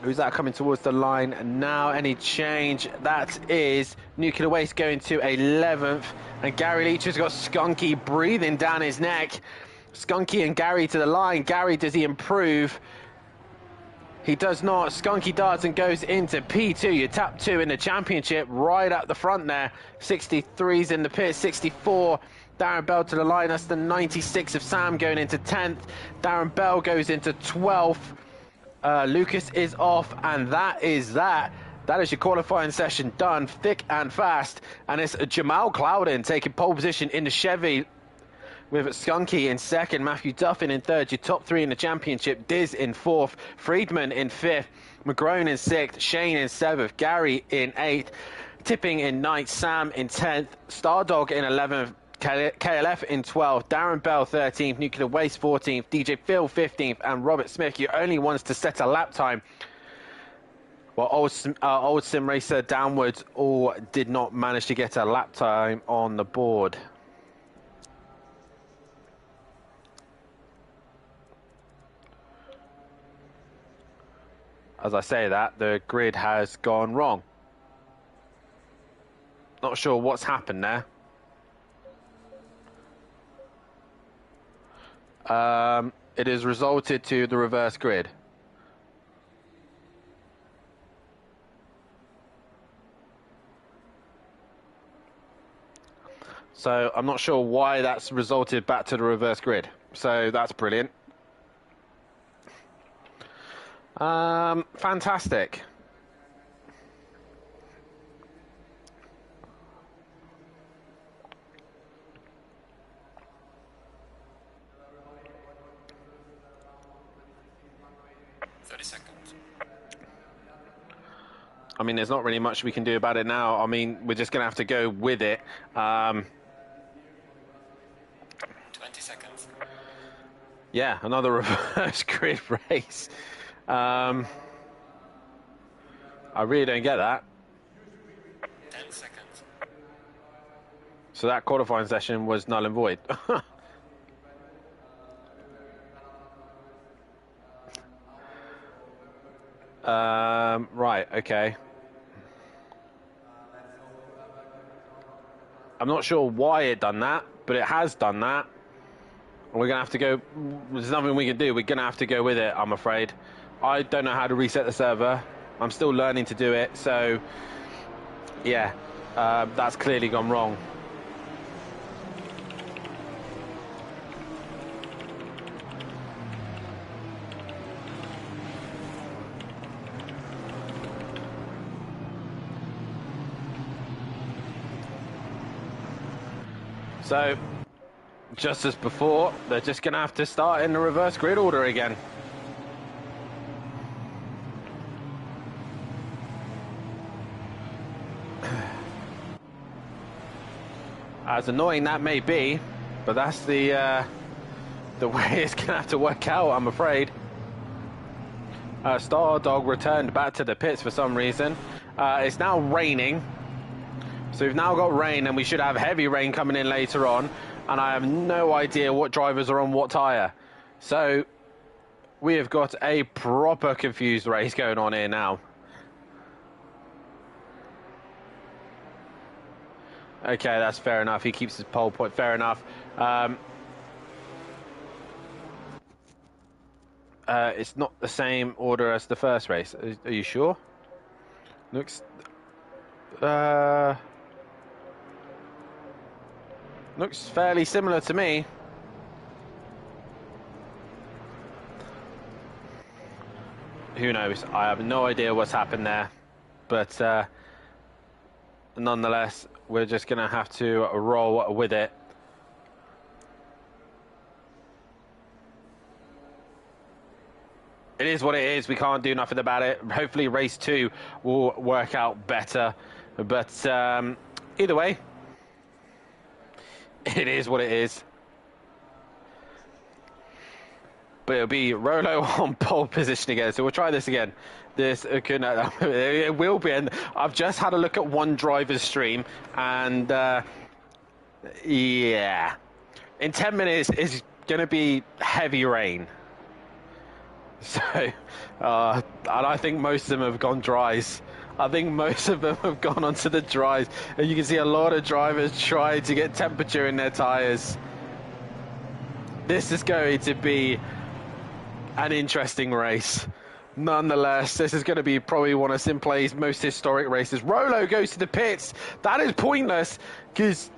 who's that coming towards the line now? Any change? That is Nuclear Waste going to 11th. And Gary Leach has got Skunky breathing down his neck. Skunky and Gary to the line. Gary, does he improve? He does not. Skunky darts and goes into P2. You tap 2 in the championship right up the front there. 63's in the pit, 64. Darren Bell to the line. That's the 96 of Sam going into 10th. Darren Bell goes into 12th. Lucas is off, and that is that. That is your qualifying session done, thick and fast. And it's Jamal Clouden taking pole position in the Chevy with Skunky in second, Matthew Duffin in third. Your top 3 in the championship. Diz in fourth, Friedman in fifth, McGrone in sixth, Shane in seventh, Gary in eighth, Tipping in ninth, Sam in 10th, Stardog in 11th, KLF in 12th, Darren Bell 13th, Nuclear Waste 14th, DJ Phil 15th, and Robert Smith, your only ones to set a lap time. Well, old Sim Racer Downwards all did not manage to get a lap time on the board. As I say that, the grid has gone wrong. Not sure what's happened there. It has resulted to the reverse grid. So I'm not sure why that's resulted back to the reverse grid. So that's brilliant. Fantastic. I mean, there's not really much we can do about it now. I mean, we're just going to have to go with it. 20 seconds. Yeah, another reverse grid race. I really don't get that. 10 seconds. So that qualifying session was null and void. Right, okay. I'm not sure why it done that, but it has done that. We're going to have to go... There's nothing we can do. We're going to have to go with it, I'm afraid. I don't know how to reset the server. I'm still learning to do it, so... Yeah, that's clearly gone wrong. So, just as before, they're just going to have to start in the reverse grid order again. As annoying that may be, but that's the way it's going to have to work out, I'm afraid. Stardog returned back to the pits for some reason. It's now raining. So we've now got rain, and we should have heavy rain coming in later on. And I have no idea what drivers are on what tyre. So we have got a proper confused race going on here now. Okay, that's fair enough. He keeps his pole point. Fair enough. It's not the same order as the first race. Are you sure? Looks fairly similar to me. Who knows? I have no idea what's happened there, but nonetheless, we're just gonna have to roll with it. It is what it is. We can't do nothing about it. Hopefully race 2 will work out better, but either way, it is what it is. But it'll be Rolo on pole position again, so we'll try this again. This it will be, and I've just had a look at one driver's stream, and yeah, in 10 minutes is going to be heavy rain. So, and I think most of them have gone dries. I think most of them have gone onto the dries, and you can see a lot of drivers try to get temperature in their tyres. This is going to be an interesting race. Nonetheless, this is going to be probably one of SimPlay's most historic races. Rolo goes to the pits. That is pointless, because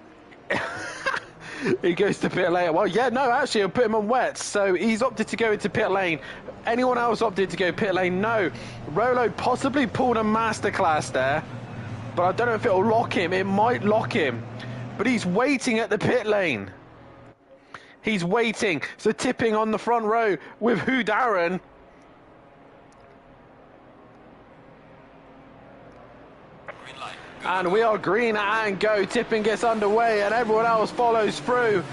he goes to pit lane. Well, yeah, no, actually, he'll put him on wet. So he's opted to go into pit lane. Anyone else opted to go pit lane? No. Rolo possibly pulled a masterclass there, but I don't know if it'll lock him. It might lock him, but he's waiting at the pit lane. He's waiting. So tipping on the front row with Who Darren. Green light. And we are green and go. Tipping gets underway and everyone else follows through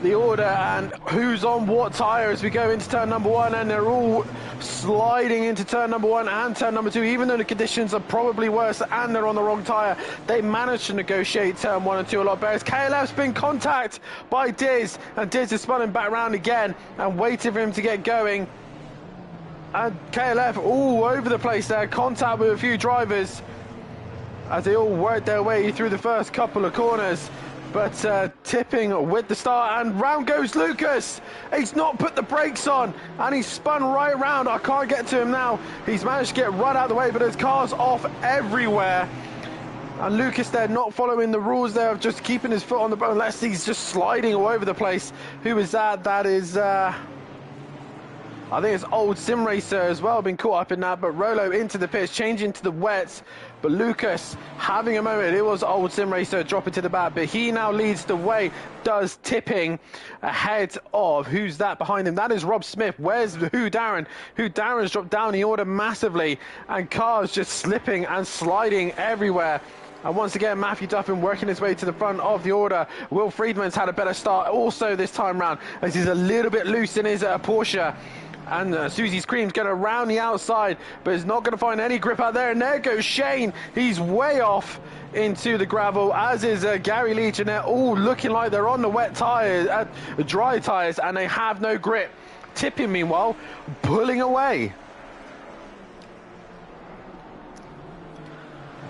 the order and who's on what tyre as we go into turn number 1, and they're all sliding into turn number 1 and turn number 2, even though the conditions are probably worse and they're on the wrong tyre. They managed to negotiate turn 1 and 2 a lot better. KLF's been contacted by Diz, and Diz is spun him back round again and waiting for him to get going. And KLF all over the place there, contact with a few drivers as they all work their way through the first couple of corners. But tipping with the start, and round goes Lucas. He's not put the brakes on, and he's spun right around. I can't get to him now. He's managed to get right out of the way, but there's cars off everywhere. And Lucas there not following the rules there of just keeping his foot on the bone, unless he's just sliding all over the place. Who is that? That is, I think it's old Sim Racer as well, been caught up in that. But Rolo into the pits, changing to the wets. But Lucas having a moment. It was old Sim Racer dropping to the back, but he now leads the way, does tipping ahead of, who's that behind him? That is Rob Smith. Where's Who Darren? Who Darren's dropped down the order massively, and cars just slipping and sliding everywhere. And once again, Matthew Duffin working his way to the front of the order. Will Friedman's had a better start also this time round, as he's a little bit loose in his Porsche. And Susie Scream's going to round the outside, but is not going to find any grip out there. And there goes Shane. He's way off into the gravel, as is Gary Leach, and they're all looking like they're on the wet tyres, dry tyres, and they have no grip. Tipping, meanwhile, pulling away.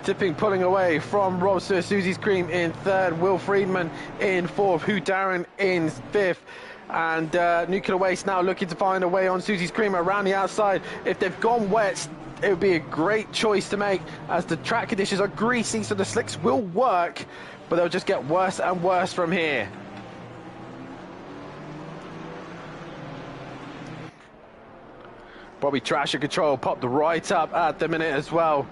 Tipping pulling away from Rob Smith. Susie Scream in third, Will Friedman in fourth, Who Darren in fifth. And Nuclear Waste now looking to find a way on Susie Screamer around the outside. If they've gone wet, it would be a great choice to make, as the track conditions are greasy, so the slicks will work, but they'll just get worse and worse from here. Bobby Trash and Control popped right up at the minute as well.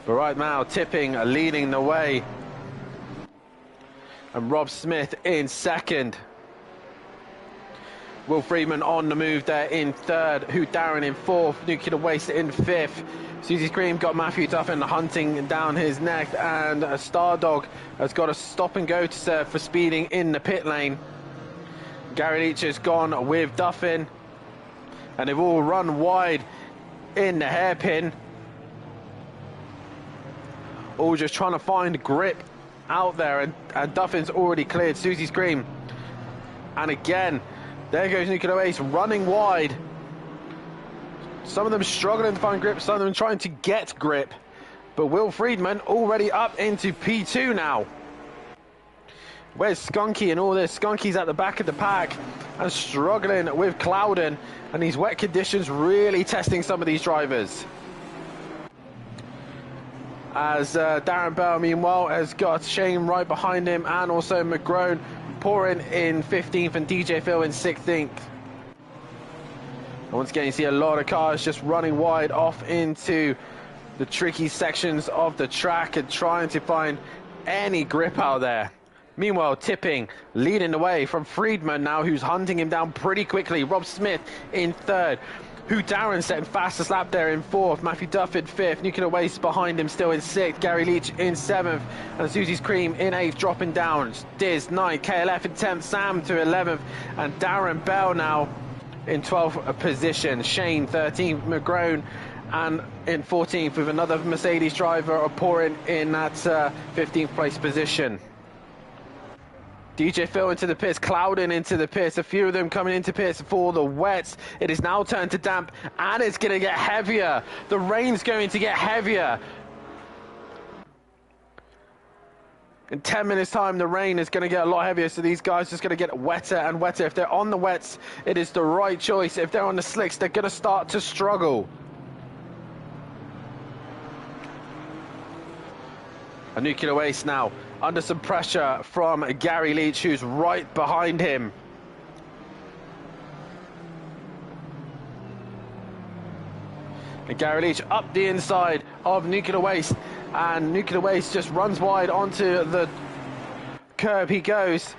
But right now, tipping, leading the way. And Rob Smith in second. Will Freeman on the move there in third. Who Darren in fourth. Nuclear Waste in fifth. Susie Scream got Matthew Duffin hunting down his neck. And Stardog has got a stop and go to serve for speeding in the pit lane. Gary Leach has gone with Duffin. And they've all run wide in the hairpin. All just trying to find grip out there, and Duffin's already cleared Susie Scream. And again, there goes Nuclear Ace running wide. Some of them struggling to find grip, some of them trying to get grip. But Will Friedman already up into P2 now. Where's Skunky and all this? Skunky's at the back of the pack and struggling with Clouden, and these wet conditions really testing some of these drivers. As Darren Bell, meanwhile, has got Shane right behind him, and also McGrone pouring in 15th and DJ Phil in 16th. And once again, you see a lot of cars just running wide off into the tricky sections of the track and trying to find any grip out there. Meanwhile, Tipping leading the way from Friedman now, who's hunting him down pretty quickly. Rob Smith in third. Who Darren setting fastest lap there in fourth. Matthew Duff in fifth. Nuclear Waste behind him still in sixth. Gary Leach in seventh. And Susie's Cream in eighth, dropping down. Diz ninth. KLF in 10th. Sam to 11th. And Darren Bell now in 12th position. Shane 13th. McGrone and in 14th with another Mercedes driver pouring in that 15th place position. DJ Phil into the pits, Clouden into the pits, a few of them coming into pits for the wets. It is now turned to damp, and it's going to get heavier. The rain's going to get heavier. In 10 minutes time, the rain is going to get a lot heavier, so these guys are just going to get wetter and wetter. If they're on the wets, it is the right choice. If they're on the slicks, they're going to start to struggle. A Nuclear Waste now under some pressure from Gary Leach, who's right behind him. And Gary Leach up the inside of Nuclear Waste, and Nuclear Waste just runs wide onto the curb he goes.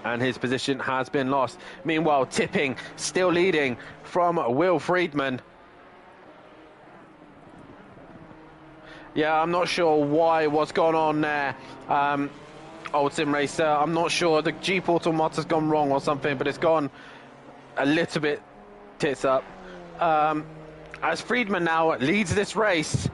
And his position has been lost. Meanwhile, Tipping still leading from Will Friedman. Yeah, I'm not sure what's gone on there. Old Sim Racer, I'm not sure. The G Portal mod has gone wrong or something, but it's gone a little bit tits up. As Friedman now leads this race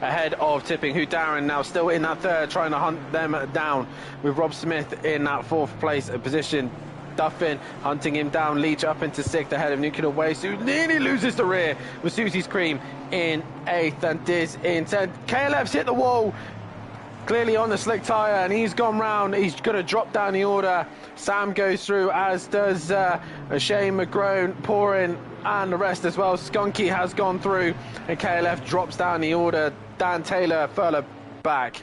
ahead of Tipping, who Darren now still in that third, trying to hunt them down with Rob Smith in that fourth place position. Duffin hunting him down. Leach up into sixth ahead of Nuclear Waste, who nearly loses the rear with Susie's Cream in eighth and Diz in 10th. KLF's hit the wall, clearly on the slick tyre, and he's gone round. He's going to drop down the order. Sam goes through, as does Shane McGrone, pouring, and the rest as well. Skunky has gone through, and KLF drops down the order. Dan Taylor further back.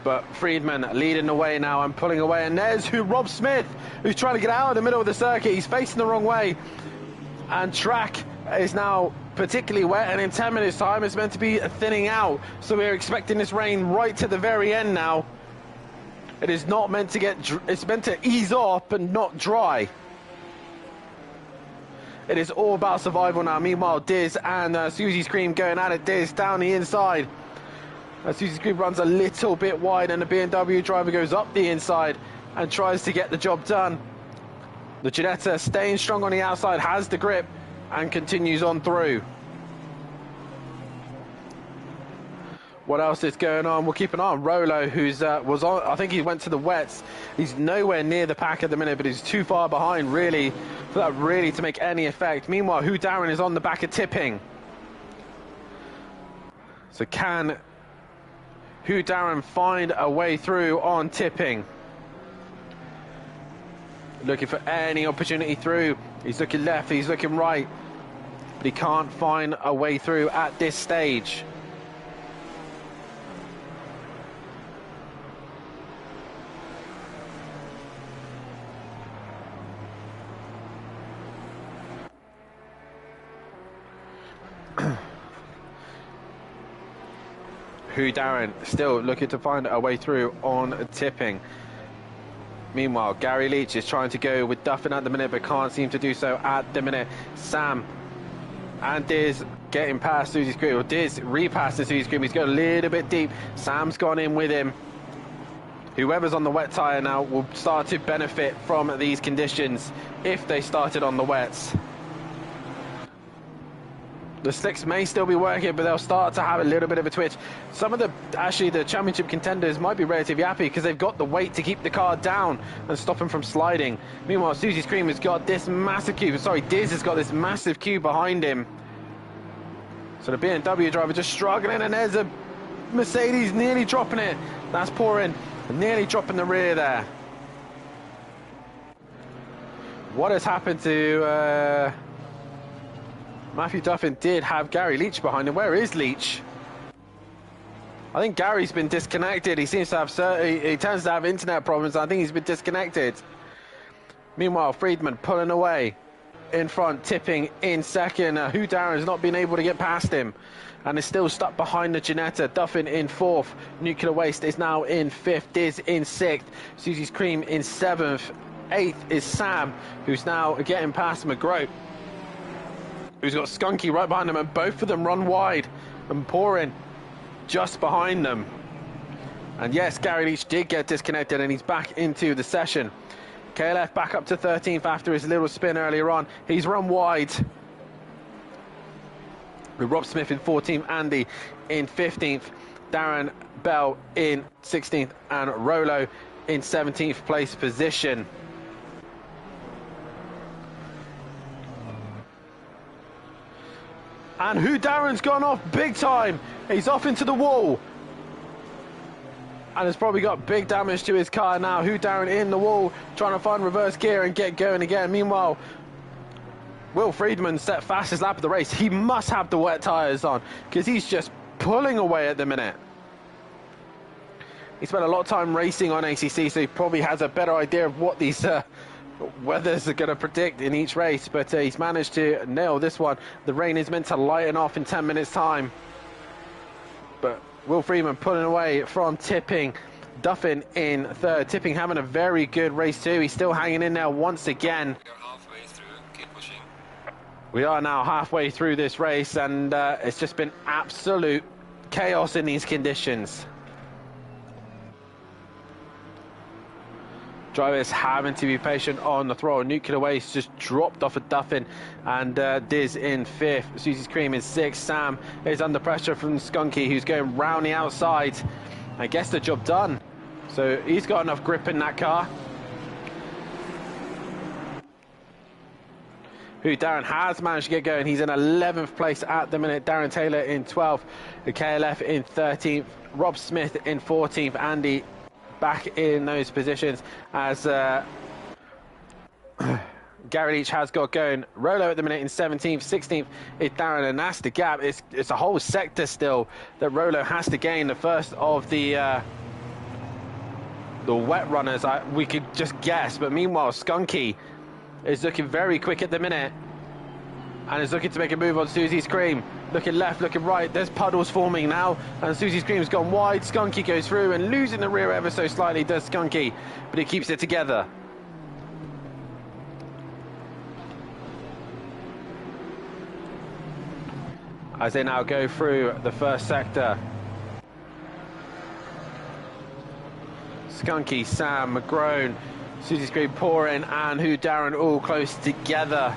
But Friedman leading the way now and pulling away, and there's Rob Smith, who's trying to get out of the middle of the circuit. He's facing the wrong way, and track is now particularly wet, and in 10 minutes time it's meant to be thinning out, so we're expecting this rain right to the very end now. It is not meant to it's meant to ease off but not dry. It is all about survival now. Meanwhile, Diz and Susie's Cream going at it. Diz down the inside. Susie's Cream runs a little bit wide, and the BMW driver goes up the inside and tries to get the job done. The Ginetta staying strong on the outside, has the grip, and continues on through. What else is going on? We'll keep an eye on Rolo, who's was on. I think he went to the wets. He's nowhere near the pack at the minute, but he's too far behind, really, for that really to make any effect. Meanwhile, Who Darren is on the back of Tipping. So can Who Darren find a way through on Tipping? Looking for any opportunity through. He's looking left, he's looking right, but he can't find a way through at this stage. Who Darren still looking to find a way through on Tipping. Meanwhile, Gary Leach is trying to go with Duffin at the minute, but can't seem to do so at the minute. Sam and Diz getting past Susie's Cream, or Diz repassing Susie's Cream. He's got a little bit deep. Sam's gone in with him. Whoever's on the wet tyre now will start to benefit from these conditions if they started on the wets. The slicks may still be working, but they'll start to have a little bit of a twitch. Some of the championship contenders might be relatively happy because they've got the weight to keep the car down and stop them from sliding. Meanwhile, Susie's Cream has got this massive cube. Sorry, Diz has got this massive cube behind him. So the BMW driver just struggling, and there's a Mercedes nearly dropping it. That's pouring, nearly dropping the rear there. What has happened to Matthew Duffin? Did have Gary Leach behind him. Where is Leach? I think Gary's been disconnected. He seems to have he tends to have internet problems. I think he's been disconnected. Meanwhile, Friedman pulling away in front, tipping in second. Hugh Darren's not been able to get past him and is still stuck behind the Ginetta. Duffin in fourth. Nuclear Waste is now in fifth. Diz in sixth. Susie's Cream in seventh. Eighth is Sam, who's now getting past McGroat, who's got Skunky right behind him, and both of them run wide and pouring just behind them. And yes, Gary Leach did get disconnected and he's back into the session. KLF back up to 13th after his little spin earlier on. He's run wide with Rob Smith in 14th, Andy in 15th, Darren Bell in 16th, and Rolo in 17th place position. And Hugh Darren's gone off big time. He's off into the wall. And has probably got big damage to his car now. Hugh Darren in the wall, trying to find reverse gear and get going again. Meanwhile, Will Friedman set fastest lap of the race. He must have the wet tyres on, because he's just pulling away at the minute. He spent a lot of time racing on ACC, so he probably has a better idea of what these weathers are going to predict in each race, but he's managed to nail this one. The rain is meant to lighten off in 10 minutes time, but Will Freeman pulling away from Tipping. Duffin in third. Tipping having a very good race too. He's still hanging in there once again. You're halfway through. Keep pushing. We are now halfway through this race, and it's just been absolute chaos in these conditions. Drivers having to be patient on the throttle. Nuclear Waste just dropped off of Duffin, and Diz in fifth. Susie's Cream in sixth. Sam is under pressure from Skunky, who's going round the outside. I guess the job done. So he's got enough grip in that car. Who Darren has managed to get going. He's in 11th place at the minute. Darren Taylor in 12th. The KLF in 13th. Rob Smith in 14th. Andy back in those positions as Gary Leach has got going. Rolo at the minute in 17th. 16th is Darren, and that's the gap. It's a whole sector still that Rolo has to gain. The first of the wet runners, we could just guess, but meanwhile Skunky is looking very quick at the minute and is looking to make a move on Susie's Cream. Looking left, looking right, there's puddles forming now, and Susie's Cream's gone wide. Skunky goes through and losing the rear ever so slightly, does Skunky, but he keeps it together. As they now go through the first sector. Skunky, Sam, McGrone, Susie's Cream pouring, and Hugh Darren all close together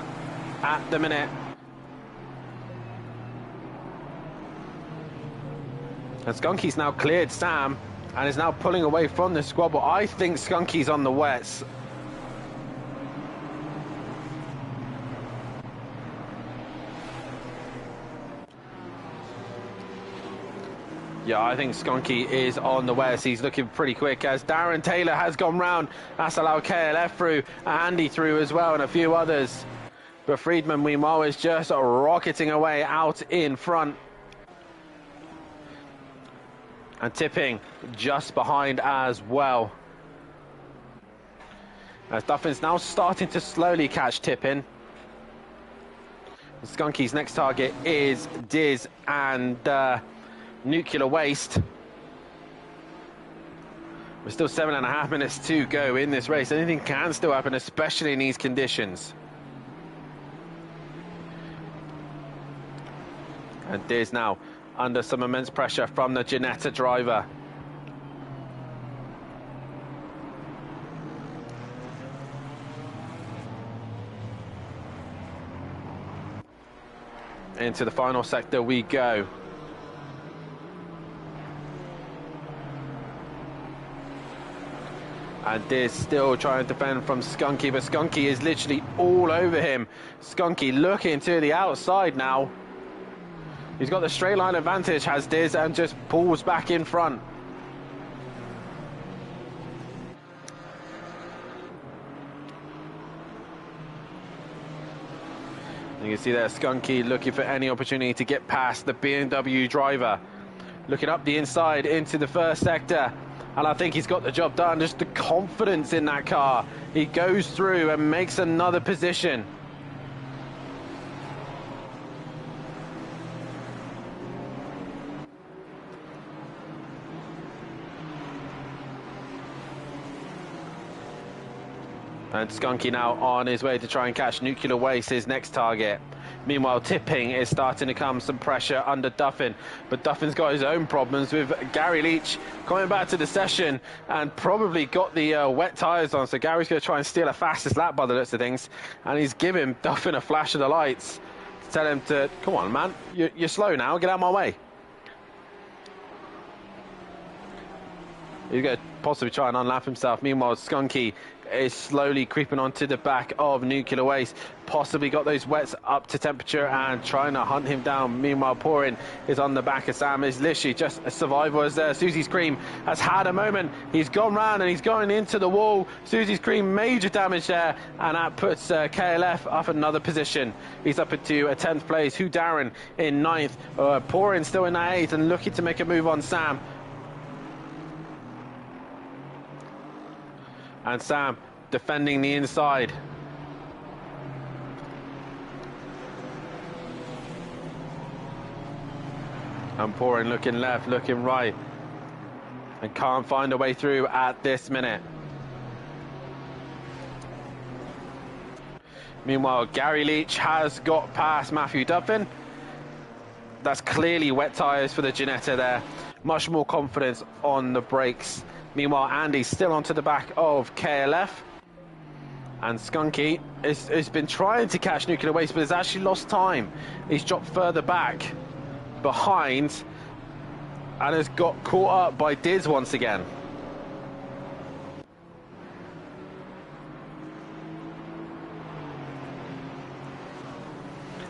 at the minute. And Skunky's now cleared Sam and is now pulling away from the squabble. I think Skunky's on the wets. Yeah, I think Skunky is on the west. He's looking pretty quick as Darren Taylor has gone round. That's allowed KLF through, Andy through as well, and a few others. But Friedman, meanwhile, is just rocketing away out in front. And Tipping just behind as well. As Duffin's now starting to slowly catch Tipping. Skunky's next target is Diz and Nuclear Waste. We're still 7.5 minutes to go in this race. Anything can still happen, especially in these conditions. And Diz now under some immense pressure from the Ginetta driver. Into the final sector we go. And Diz still trying to defend from Skunky, but Skunky is literally all over him. Skunky looking to the outside now. He's got the straight line advantage, has Diz, and just pulls back in front. You can see there Skunky looking for any opportunity to get past the BMW driver. Looking up the inside into the first sector. And I think he's got the job done. Just the confidence in that car. He goes through and makes another position. And Skunky now on his way to try and catch Nuclear Waste, his next target. Meanwhile, Tipping is starting to come some pressure under Duffin. But Duffin's got his own problems with Gary Leach coming back to the session and probably got the wet tyres on. So Gary's going to try and steal a fastest lap by the looks of things. And he's giving Duffin a flash of the lights to tell him to, come on, man, you're slow now, get out of my way. He's going to possibly try and unlap himself. Meanwhile, Skunky is slowly creeping onto the back of Nuclear Waste. Possibly got those wets up to temperature and trying to hunt him down. Meanwhile, Pouring is on the back of Sam. Is literally just a survival as Susie's Cream has had a moment. He's gone round and he's going into the wall. Susie's Cream, major damage there, and that puts KLF up another position. He's up into a 10th place. Hugh Darren in 9th. Pouring still in that 8th and looking to make a move on Sam. And Sam defending the inside. And Pouring looking left, looking right. And can't find a way through at this minute. Meanwhile, Gary Leach has got past Matthew Duffin. That's clearly wet tyres for the Ginetta there. Much more confidence on the brakes. Meanwhile, Andy's still onto the back of KLF. And Skunky has been trying to catch Nuclear Waste, but has actually lost time. He's dropped further back behind and has got caught up by Diz once again.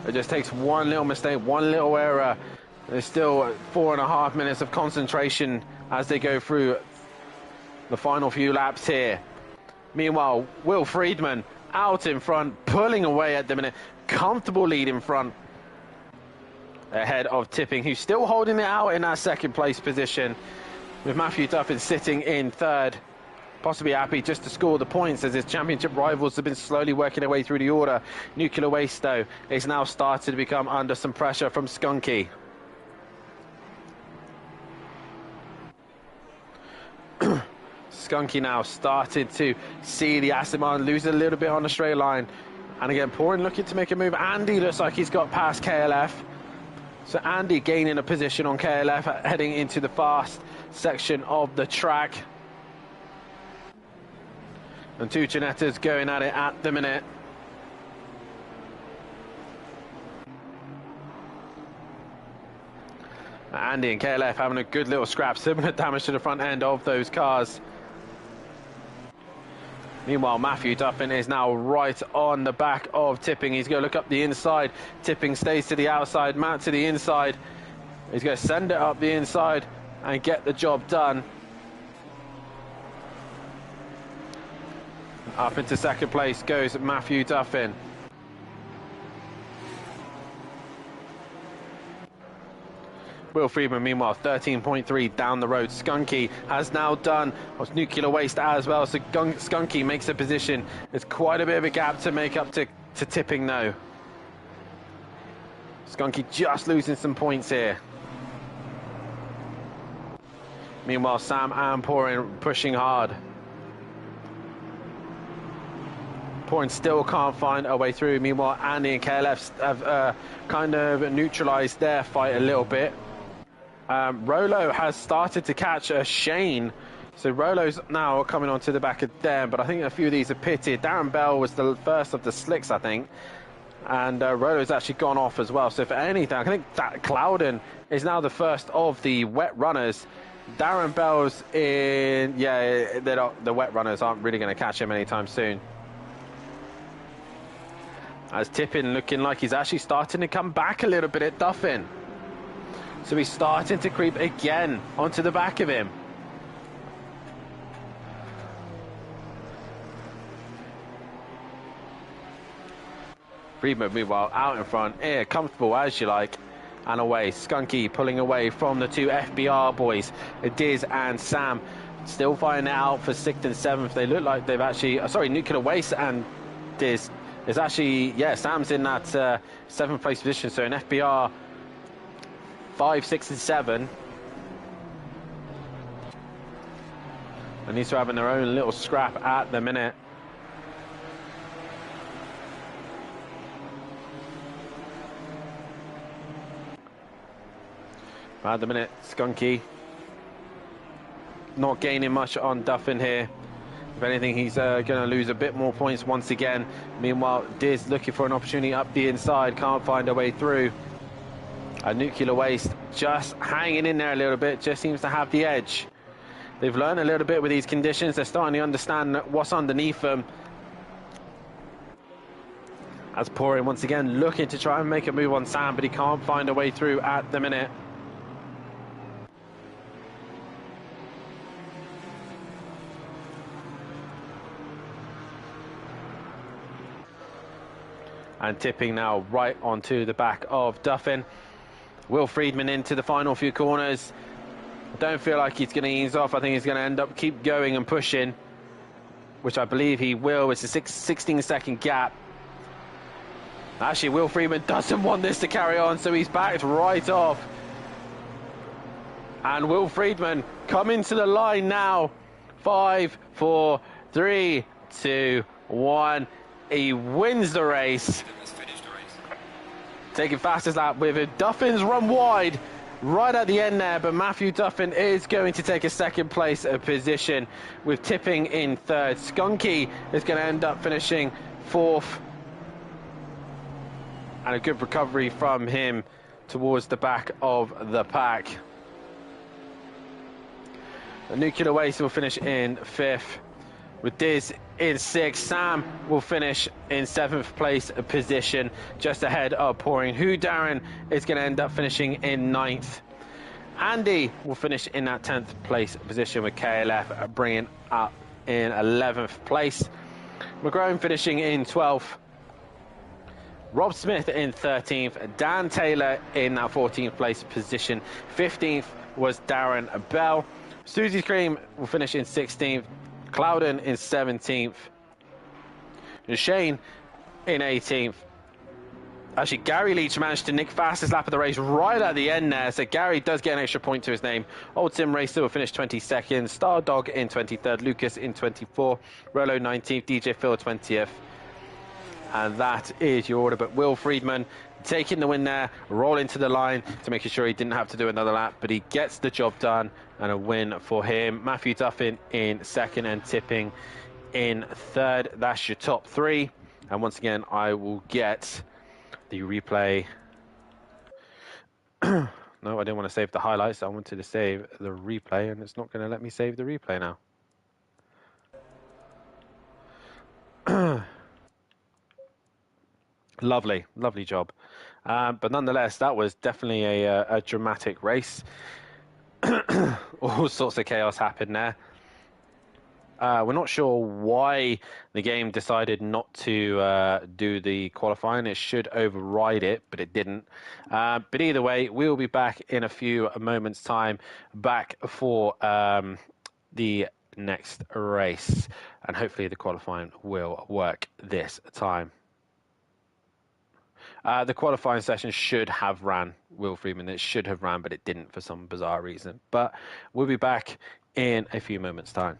It just takes one little mistake, one little error. There's still 4.5 minutes of concentration as they go through the final few laps here. Meanwhile, Will Friedman out in front, pulling away at the minute. Comfortable lead in front. Ahead of Tipping, who's still holding it out in that second place position. With Matthew Duffin sitting in 3rd. Possibly happy just to score the points as his championship rivals have been slowly working their way through the order. Nuclear Waste, though, is now starting to become under some pressure from Skunky. Skunky now started to see the Asimon lose a little bit on the straight line. And again, Pouring looking to make a move. Andy looks like he's got past KLF. So Andy gaining a position on KLF, heading into the fast section of the track. And two Ginettas going at it at the minute. Andy and KLF having a good little scrap, similar damage to the front end of those cars. Meanwhile, Matthew Duffin is now right on the back of Tipping. He's going to look up the inside. Tipping stays to the outside, Matt to the inside. He's going to send it up the inside and get the job done. Up into second place goes Matthew Duffin. Will Friedman, meanwhile, 13.3 down the road. Skunky has now done Nuclear Waste as well, so Skunky makes a position. There's quite a bit of a gap to make up to Tipping, though. Skunky just losing some points here. Meanwhile, Sam and Pouring pushing hard. Pouring still can't find a way through. Meanwhile, Andy and KLF have kind of neutralised their fight a little bit. Rolo has started to catch a Shane. So Rolo's now coming onto the back of them, but I think a few of these are pitted. Darren Bell was the first of the slicks, I think. And Rolo's actually gone off as well. So for anything, I think that Clouden is now the first of the wet runners. Darren Bell's in... Yeah, the wet runners aren't really going to catch him anytime soon. As Tipping looking like he's actually starting to come back a little bit at Duffin. So he's starting to creep again onto the back of him. Friedman, meanwhile, out in front, here, comfortable as you like, and away. Skunky pulling away from the two FBR boys, Diz and Sam, still fighting it out for 6th and 7th. They look like they've actually, sorry, Nuclear Waste and Diz is actually, yeah, Sam's in that 7th place position, so in FBR 5, 6, and 7. And these two are having their own little scrap at the minute. At the minute, Skunky not gaining much on Duffin here. If anything, he's going to lose a bit more points once again. Meanwhile, Diz looking for an opportunity up the inside, can't find a way through. Nuclear Waste just hanging in there a little bit, just seems to have the edge. They've learned a little bit with these conditions. They're starting to understand what's underneath them. As Pouring once again looking to try and make a move on Sam, but he can't find a way through at the minute. And tipping now right onto the back of Duffin. Will Friedman into the final few corners. I don't feel like he's going to ease off. I think he's going to end up keep going and pushing, which I believe he will. It's a 16-second gap. Actually, Will Friedman doesn't want this to carry on, so he's backed right off. And Will Friedman coming to the line now. 5, 4, 3, 2, 1. He wins the race. Taking fastest lap with it. Duffin's run wide right at the end there, but Matthew Duffin is going to take a 2nd place position with Tipping in 3rd. Skunky is going to end up finishing 4th. And a good recovery from him towards the back of the pack. The Nuclear Waste will finish in 5th. With Diz in 6th, Sam will finish in 7th place position, just ahead of Pouring, who Darren is going to end up finishing in 9th. Andy will finish in that 10th place position, with KLF bringing up in 11th place. McGrone finishing in 12th. Rob Smith in 13th. Dan Taylor in that 14th place position. 15th was Darren Bell. Susie Cream will finish in 16th. Clouden in 17th. And Shane in 18th. Actually, Gary Leach managed to nick fastest lap of the race right at the end there. So Gary does get an extra point to his name. Old Sim Racer will finish 22nd. Star Dog in 23rd. Lucas in 24th. Rolo 19th. DJ Phil 20th. And that is your order. But Will Friedman taking the win there, rolling to the line to making sure he didn't have to do another lap, but he gets the job done, and a win for him. Matthew Duffin in 2nd and Tipping in 3rd. That's your top 3. And once again, I will get the replay. No, I didn't want to save the highlights. I wanted to save the replay, and it's not going to let me save the replay now. Lovely, lovely job. But nonetheless, that was definitely a dramatic race. All sorts of chaos happened there. We're not sure why the game decided not to do the qualifying. It should override it, but it didn't. But either way, we'll be back in a few moments' time, back for the next race. And hopefully the qualifying will work this time. The qualifying session should have ran, Will Freeman. It should have ran, but it didn't for some bizarre reason. But we'll be back in a few moments' time.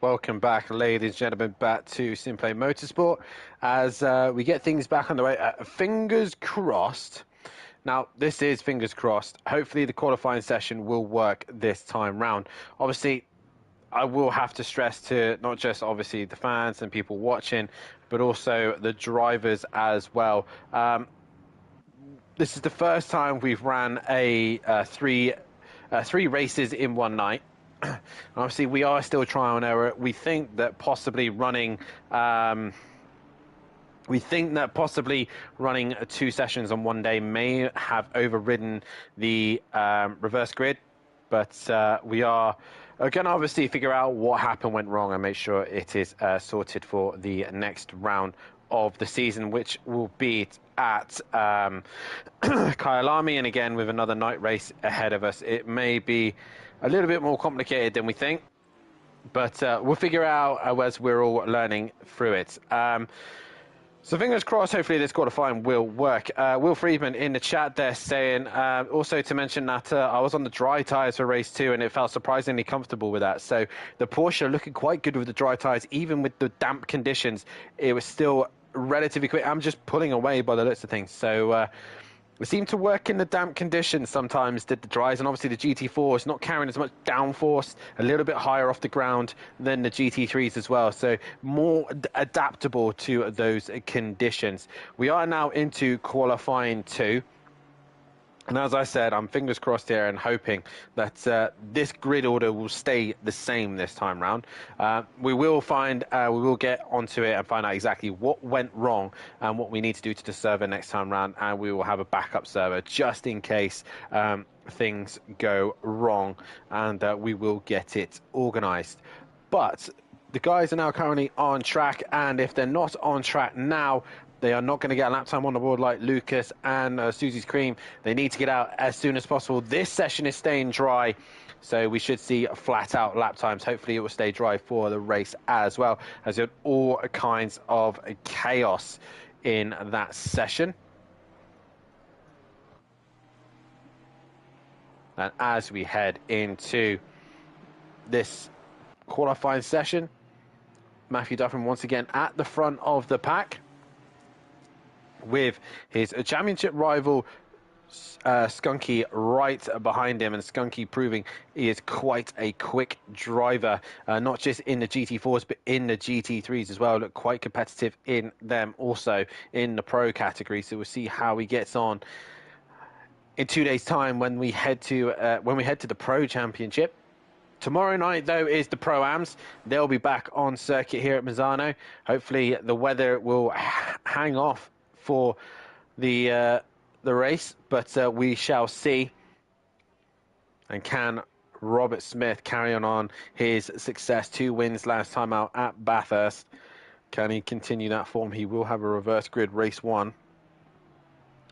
welcome back, ladies and gentlemen, back to SimPlay Motorsport as we get things back on the way. Fingers crossed. Now, this is fingers crossed. Hopefully, the qualifying session will work this time round. Obviously, I will have to stress to not just obviously the fans and people watching, but also the drivers as well. This is the first time we've ran three races in one night. Obviously, we are still trial and error. We think that possibly running two sessions on one day may have overridden the reverse grid, but we are going to obviously figure out what happened, went wrong, and make sure it is sorted for the next round of the season, which will be at Kyalami, and again with another night race ahead of us. It may be a little bit more complicated than we think, but we'll figure out as we're all learning through it. So fingers crossed, hopefully this qualifying will work. Will Friedman in the chat there saying, also to mention that I was on the dry tyres for race 2 and it felt surprisingly comfortable with that. So the Porsche looking quite good with the dry tyres, even with the damp conditions. It was still relatively quick. I'm just pulling away by the looks of things. So it seemed to work in the damp conditions sometimes, did the dries, and obviously the GT4 is not carrying as much downforce, a little bit higher off the ground than the GT3s as well, so more adaptable to those conditions. We are now into qualifying 2. And as I said, I'm fingers crossed here and hoping that this grid order will stay the same this time round. We will get onto it and find out exactly what went wrong and what we need to do to the server next time round. And we will have a backup server just in case things go wrong, and we will get it organized. But the guys are now currently on track, and if they're not on track now, they are not going to get a lap time on the board like Lucas and Susie's Cream. They need to get out as soon as possible. This session is staying dry, so we should see flat out lap times. Hopefully it will stay dry for the race as well, as there are all kinds of chaos in that session. And as we head into this qualifying session, Matthew Duffin once again at the front of the pack, with his championship rival Skunky right behind him, and Skunky proving he is quite a quick driver, not just in the GT4s but in the GT3s as well. Look quite competitive in them, also in the pro category, so we'll see how he gets on in 2 days time when we head to the pro championship. Tomorrow night, though, is the Pro-Ams. They'll be back on circuit here at Misano. Hopefully the weather will hang off for the race, but we shall see. And can Robert Smith carry on his success? 2 wins last time out at Bathurst. Can he continue that form? He will have a reverse grid race 1.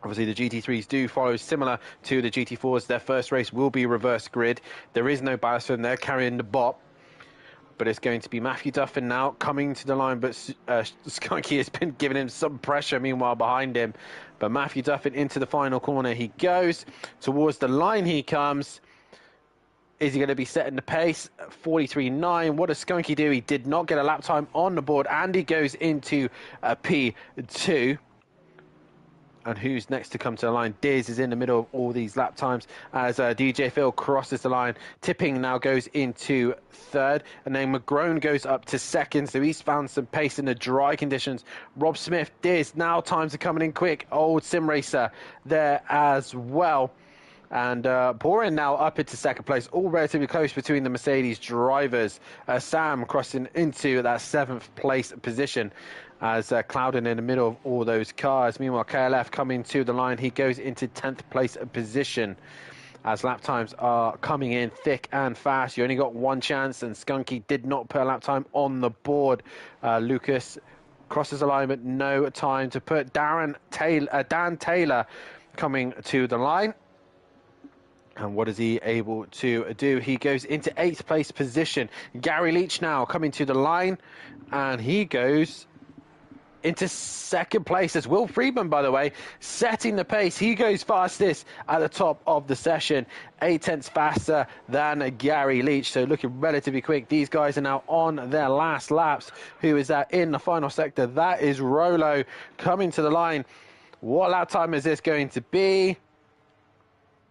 Obviously, the GT3s do follow similar to the GT4s. Their first race will be reverse grid. There is no bias for them. They're carrying the bop. But it's going to be Matthew Duffin now coming to the line, but Skunky has been giving him some pressure meanwhile behind him. But Matthew Duffin into the final corner he goes. Towards the line he comes. Is he going to be setting the pace? 43.9. What does Skunky do? He did not get a lap time on the board, and he goes into a P2. And who's next to come to the line? Diz is in the middle of all these lap times as DJ Phil crosses the line. Tipping now goes into 3rd. And then McGrone goes up to 2nd. So he's found some pace in the dry conditions. Rob Smith, Diz, now times are coming in quick. Old Sim Racer there as well. And Borin now up into 2nd place. All relatively close between the Mercedes drivers. Sam crossing into that 7th place position, as Clouden in the middle of all those cars. Meanwhile, KLF coming to the line. He goes into 10th place position as lap times are coming in thick and fast. You only got one chance, and Skunky did not put a lap time on the board. Lucas crosses the line, but no time to put. Dan Taylor coming to the line. And what is he able to do? He goes into 8th place position. Gary Leach now coming to the line, and he goes into second place as Will Friedman, by the way, setting the pace. He goes fastest at the top of the session, 8 tenths faster than Gary Leach, so looking relatively quick. These guys are now on their last laps. Who is that in the final sector? That is Rolo coming to the line. What lap time is this going to be?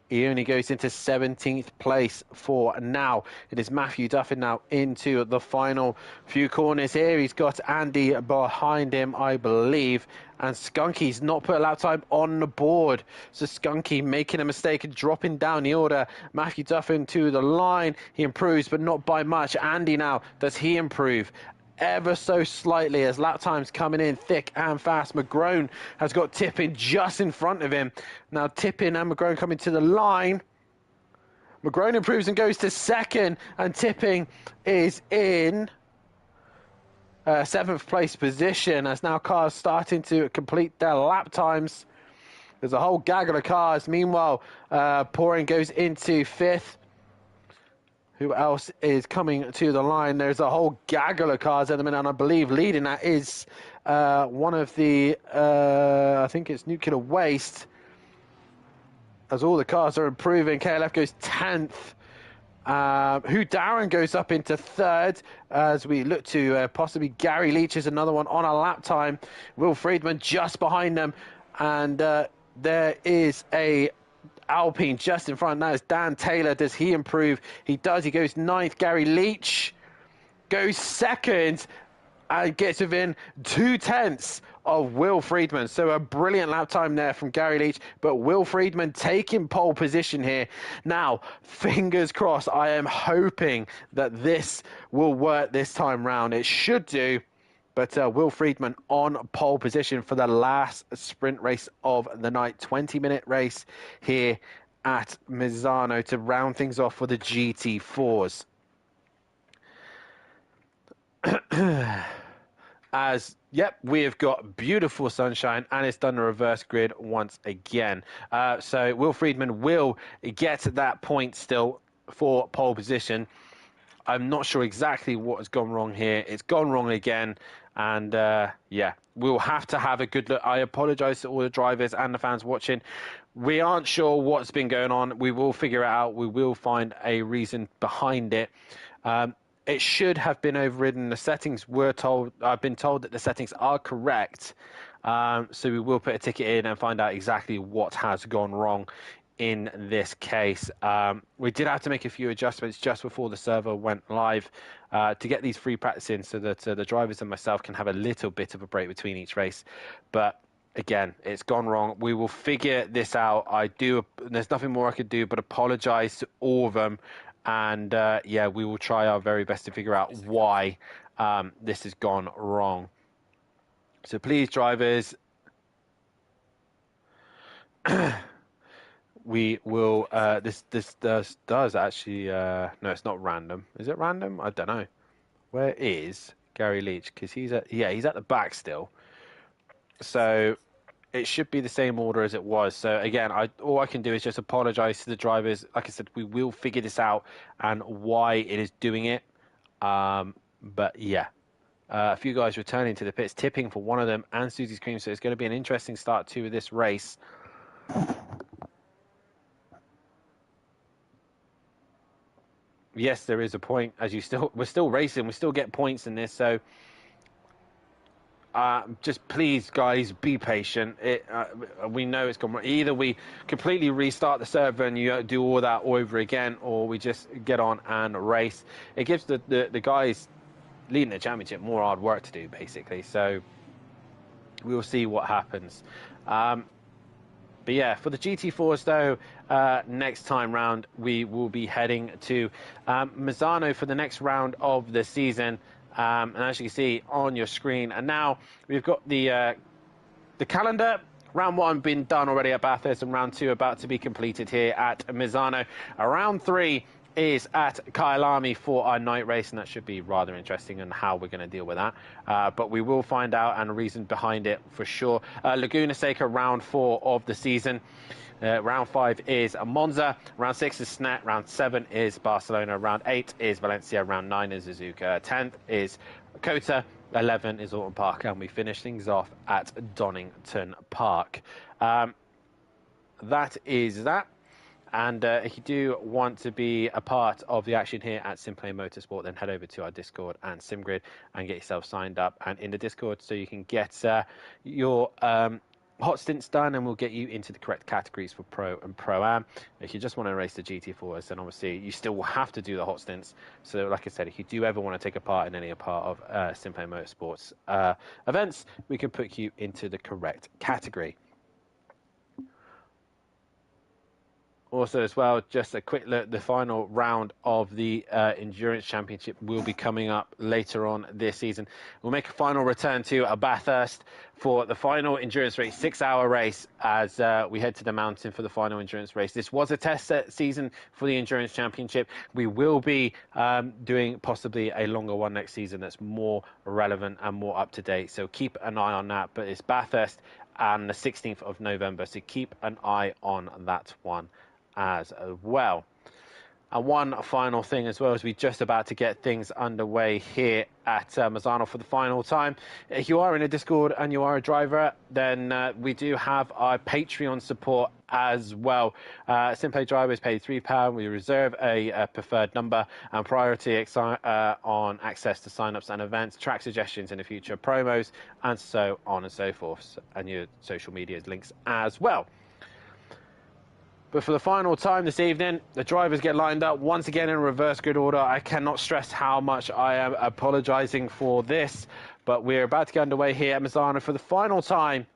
He only goes into 17th place for now. It is Matthew Duffin now into the final few corners here. He's got Andy behind him, I believe. And Skunky's not put a lap time on the board. So Skunky making a mistake and dropping down the order. Matthew Duffin to the line. He improves, but not by much. Andy now, does he improve? Ever so slightly as lap times coming in thick and fast. McGrone has got Tipping just in front of him. Now Tipping and McGrone coming to the line. McGrone improves and goes to second, and Tipping is in 7th place position as now cars starting to complete their lap times. There's a whole gaggle of cars. Meanwhile, Pouring goes into 5th. Who else is coming to the line? There's a whole gaggle of cars at the minute, and I believe leading that is one of the, I think it's Nuclear Waste, as all the cars are improving. KLF goes 10th. Who Darren goes up into 3rd as we look to possibly Gary Leach is another one on a lap time. Will Friedman just behind them, and there is a Alpine just in front. That is Dan Taylor. Does he improve? He does. He goes 9th. Gary Leach goes 2nd and gets within 2 tenths of Will Friedman. So a brilliant lap time there from Gary Leach, but Will Friedman taking pole position here. Now, fingers crossed, I am hoping that this will work this time round. It should do. But Will Friedman on pole position for the last sprint race of the night. 20-minute race here at Misano to round things off for the GT4s. We have got beautiful sunshine, and it's done the reverse grid once again. So Will Friedman will get that point still for pole position. I'm not sure exactly what has gone wrong here. It's gone wrong again. And we'll have to have a good look. I apologize to all the drivers and the fans watching. We aren't sure what's been going on. We will figure it out. We will find a reason behind it. It should have been overridden. The settings were told, I've been told that the settings are correct. So we will put a ticket in and find out exactly what has gone wrong in this case. We did have to make a few adjustments just before the server went live to get these free practice in so that the drivers and myself can have a little bit of a break between each race. But again, it's gone wrong. We will figure this out. There's nothing more I could do but apologize to all of them. And we will try our very best to figure out why this has gone wrong. So please, drivers, we will, this does actually, no, it's not random. Is it random? I don't know. Where is Gary Leach? Because he's at the back still. So it should be the same order as it was. So again, all I can do is just apologize to the drivers. Like I said, we will figure this out and why it is doing it. But yeah, a few guys returning to the pits, Tipping for one of them, and Susie's Cream. So it's going to be an interesting start to this race. Yes, there is a point. We're still racing. We still get points in this. So just please, guys, be patient. We know it's gone wrong. Either we completely restart the server and you do all that over again, or we just get on and race. It gives the guys leading the championship more hard work to do, basically. So we'll see what happens. But yeah, for the GT4s though, next time round we will be heading to Misano for the next round of the season. And as you can see on your screen, and now we've got the calendar. Round 1 been done already at Bathurst, and round 2 about to be completed here at Misano. Round 3 is at Kyalami for our night race, and that should be rather interesting and how we're going to deal with that. But we will find out and a reason behind it for sure. Laguna Seca, round 4 of the season. Round 5 is Monza. Round 6 is Snet. Round 7 is Barcelona. Round 8 is Valencia. Round 9 is Suzuka. 10th is Kota. 11 is Alton Park, and we finish things off at Donington Park. That is that. And if you do want to be a part of the action here at SimPlay Motorsport, then head over to our Discord and SimGrid and get yourself signed up and in the Discord so you can get your hot stints done, and we'll get you into the correct categories for Pro and Pro-Am. If you just want to race the GT4s, then obviously you still will have to do the hot stints. So like I said, if you do ever want to take a part in any part of SimPlay Motorsport's events, we can put you into the correct category. Also, as well, just a quick look, the final round of the Endurance Championship will be coming up later on this season. We'll make a final return to Bathurst for the final endurance race, 6-hour race, as we head to the mountain for the final endurance race. This was a test season for the Endurance Championship. We will be doing possibly a longer one next season that's more relevant and more up to date. So keep an eye on that. But it's Bathurst and the 16th of November. So keep an eye on that one as well. And one final thing as well, as we're just about to get things underway here at Misano for the final time. If you are in a Discord and you are a driver, then we do have our Patreon support as well. SimPlay drivers pay £3. We reserve a preferred number and priority on access to sign-ups and events, track suggestions in the future, promos, and so on and so forth, and your social media links as well. But for the final time this evening, the drivers get lined up once again in reverse grid order. I cannot stress how much I am apologising for this, but we're about to get underway here at Misano for the final time.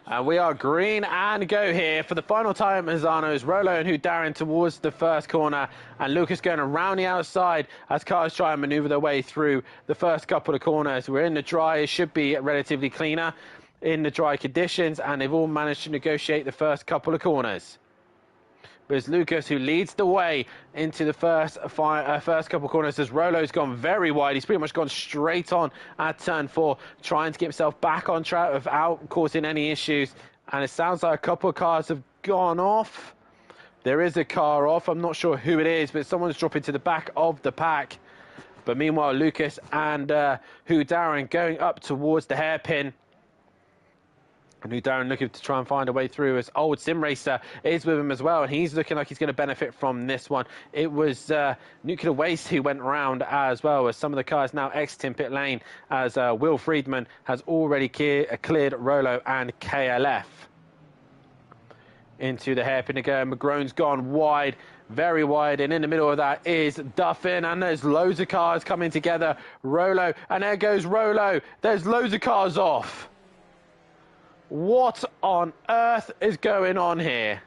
And we are green and go here for the final time. Misano's Rolo and Darren towards the first corner, and Lucas going around the outside as cars try and manoeuvre their way through the first couple of corners. We're in the dry, it should be relatively cleaner in the dry conditions, and they've all managed to negotiate the first couple of corners. But it's Lucas who leads the way into the first couple of corners, as Rolo's gone very wide. He's pretty much gone straight on at turn 4, trying to get himself back on track without causing any issues. And it sounds like a couple of cars have gone off. There is a car off. I'm not sure who it is, but someone's dropping to the back of the pack. But meanwhile, Lucas and Darren going up towards the hairpin. And Darren looking to try and find a way through, as old Sim Racer is with him as well, and he's looking like he's going to benefit from this one. It was Nuclear Waste who went round as well, as some of the cars now exiting pit lane, as Will Friedman has already cleared Rolo and KLF. Into the hairpin again. McGrone's gone wide, very wide, and in the middle of that is Duffin, and there's loads of cars coming together. Rolo, and there goes Rolo. There's loads of cars off. What on earth is going on here?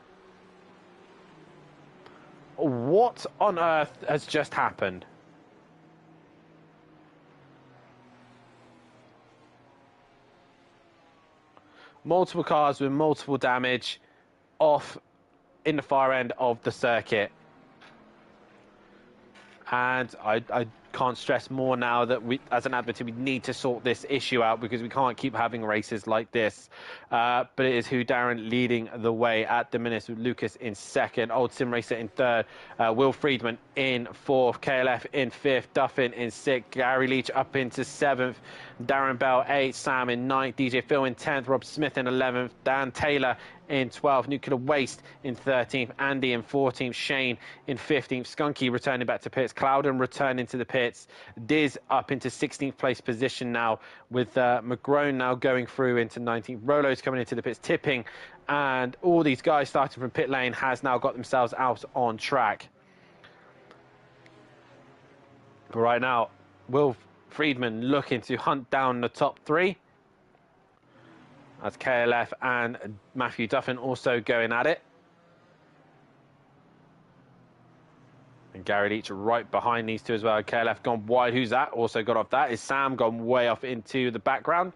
What on earth has just happened? Multiple cars with multiple damage off in the far end of the circuit. And I can't stress more now that we, as an advocate, we need to sort this issue out, because we can't keep having races like this. But it is Darren leading the way at the minute, with Lucas in second, Old Sim Racer in third, Will Friedman in fourth, KLF in fifth, Duffin in sixth, Gary Leach up into seventh, Darren Bell 8th, Sam in 9th, DJ Phil in 10th, Rob Smith in 11th, Dan Taylor in 12th, Nuclear Waste in 13th, Andy in 14th, Shane in 15th, Skunky returning back to pits, Clouden returning to the pits, Diz up into 16th place position now, with McGrone now going through into 19th, Rolo's coming into the pits, tipping, and all these guys starting from pit lane has now got themselves out on track. But right now, Will Friedman looking to hunt down the top 3. That's KLF and Matthew Duffin also going at it. And Gary Leach right behind these two as well. KLF gone wide. Who's that? Also got off that is Sam, gone way off into the background.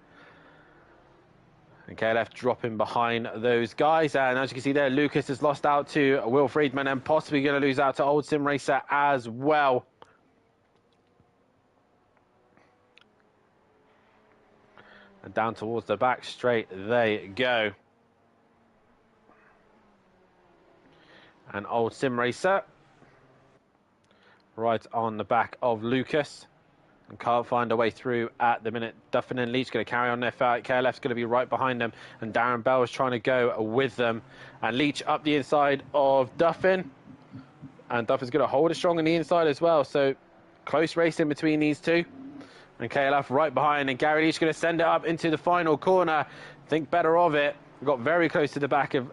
And KLF dropping behind those guys. And as you can see there, Lucas has lost out to Will Friedman and possibly going to lose out to Old Sim Racer as well. And down towards the back straight they go. And old Sim Racer right on the back of Lucas. And can't find a way through at the minute. Duffin and Leach going to carry on their fight. KLF's going to be right behind them. And Darren Bell is trying to go with them. And Leach up the inside of Duffin. And Duffin's going to hold it strong on the inside as well. So close racing between these two. And KLF right behind. And Gary Leach going to send it up into the final corner. Think better of it. Got very close to the back of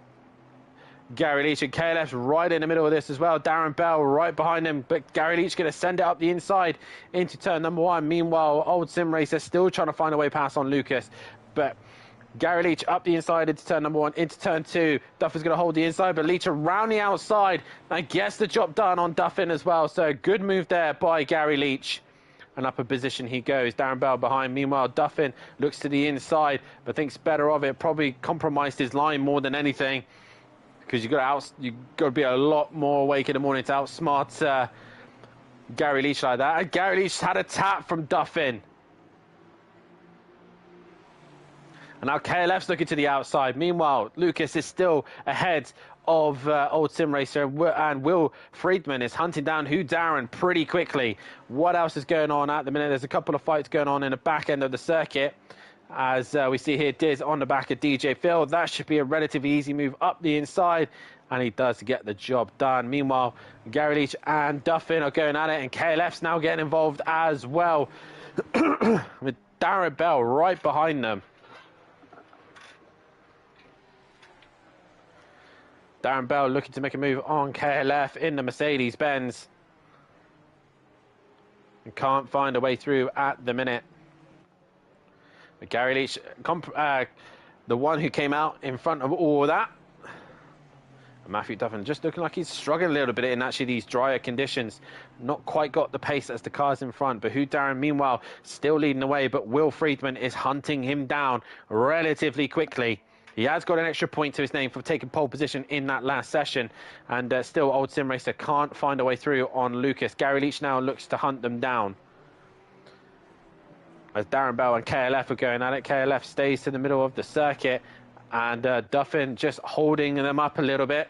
Gary Leach, and KLF's right in the middle of this as well. Darren Bell right behind him, but Gary Leach going to send it up the inside into turn number 1. Meanwhile, old Sim Racer still trying to find a way past on Lucas, but Gary Leach up the inside into turn number 1, into turn 2. Duffin's going to hold the inside, but Leach around the outside and gets the job done on Duffin as well. So good move there by Gary Leach. And up a position he goes. Darren Bell behind. Meanwhile, Duffin looks to the inside, but thinks better of it. Probably compromised his line more than anything, because you got to be a lot more awake in the morning to outsmart Gary Leach like that. And Gary Leach had a tap from Duffin. And now KLF's looking to the outside. Meanwhile, Lucas is still ahead of old Sim Racer, and Will Friedman is hunting down Hugh Darren pretty quickly. What else is going on at the minute? There's a couple of fights going on in the back end of the circuit. As we see here, Diz on the back of DJ Phil. That should be a relatively easy move up the inside, and he does get the job done. Meanwhile, Gary Leach and Duffin are going at it, and KLF's now getting involved as well, with Darren Bell right behind them. Darren Bell looking to make a move on KLF in the Mercedes-Benz. And can't find a way through at the minute. But Gary Leach, the one who came out in front of all of that. And Matthew Duffin just looking like he's struggling a little bit in actually these drier conditions. Not quite got the pace as the cars in front. But Hugh Darren, meanwhile, still leading the way. But Will Friedman is hunting him down relatively quickly. He has got an extra point to his name for taking pole position in that last session. And still, old Sim Racer can't find a way through on Lucas. Gary Leach now looks to hunt them down. As Darren Bell and KLF are going at it, KLF stays to the middle of the circuit. And Duffin just holding them up a little bit.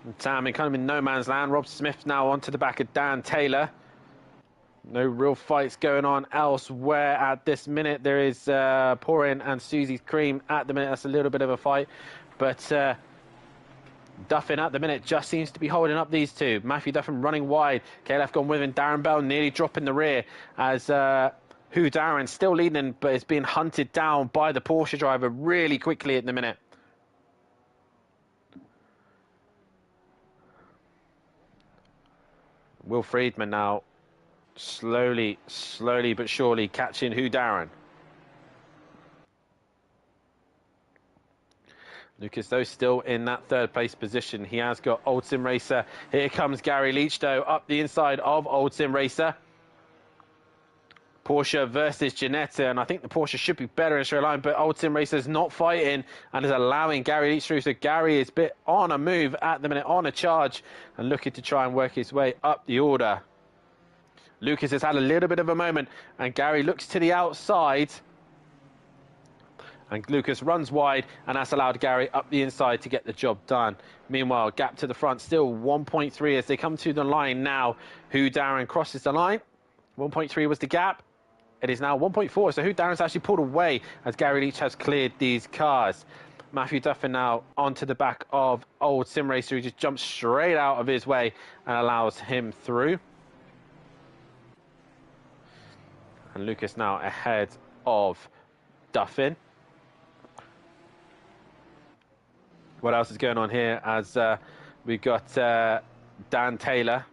And Sam kind of in no man's land. Rob Smith now onto the back of Dan Taylor. No real fights going on elsewhere at this minute. There is Porin and Susie's Cream at the minute. That's a little bit of a fight. But Duffin at the minute just seems to be holding up these two. Matthew Duffin running wide. KLF gone with him. Darren Bell nearly dropping the rear as Hugh Darren still leading, but is being hunted down by the Porsche driver really quickly at the minute. Will Friedman now slowly but surely catching Hugh Darren. Lucas, though, still in that third place position. He has got old Sim Racer. Here comes Gary Leach, though, up the inside of old Sim Racer. Porsche versus Ginetta, and I think the Porsche should be better in straight line, but old Sim Racer is not fighting and is allowing Gary Leach through. So Gary is a bit on a move at the minute, on a charge, and looking to try and work his way up the order. Lucas has had a little bit of a moment, and Gary looks to the outside. And Lucas runs wide, and that's allowed Gary up the inside to get the job done. Meanwhile, gap to the front, still 1.3 as they come to the line now. Hugh Darren crosses the line. 1.3 was the gap. It is now 1.4, so Hugh Darren's actually pulled away as Gary Leach has cleared these cars. Matthew Duffin now onto the back of old Sim Racer, who just jumps straight out of his way and allows him through. And Lucas now ahead of Duffin. What else is going on here as we've got Dan Taylor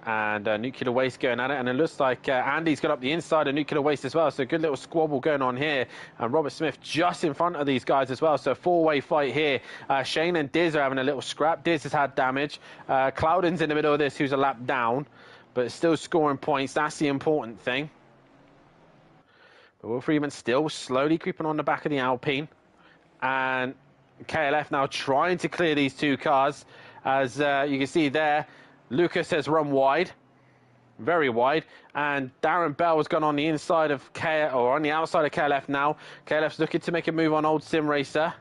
and Nuclear Waste going at it, and it looks like Andy's got up the inside of Nuclear Waste as well, so a good little squabble going on here, and Robert Smith just in front of these guys as well, so a four-way fight here. Shane and Diz are having a little scrap. Diz has had damage. Cloudon's in the middle of this, who's a lap down, but still scoring points. That's the important thing. But Will Freeman still slowly creeping on the back of the Alpine. And KLF now trying to clear these two cars. As you can see there, Lucas has run wide. very wide, and Darren Bell has gone on the inside of on the outside of KLF now. KLF's looking to make a move on old Sim Racer.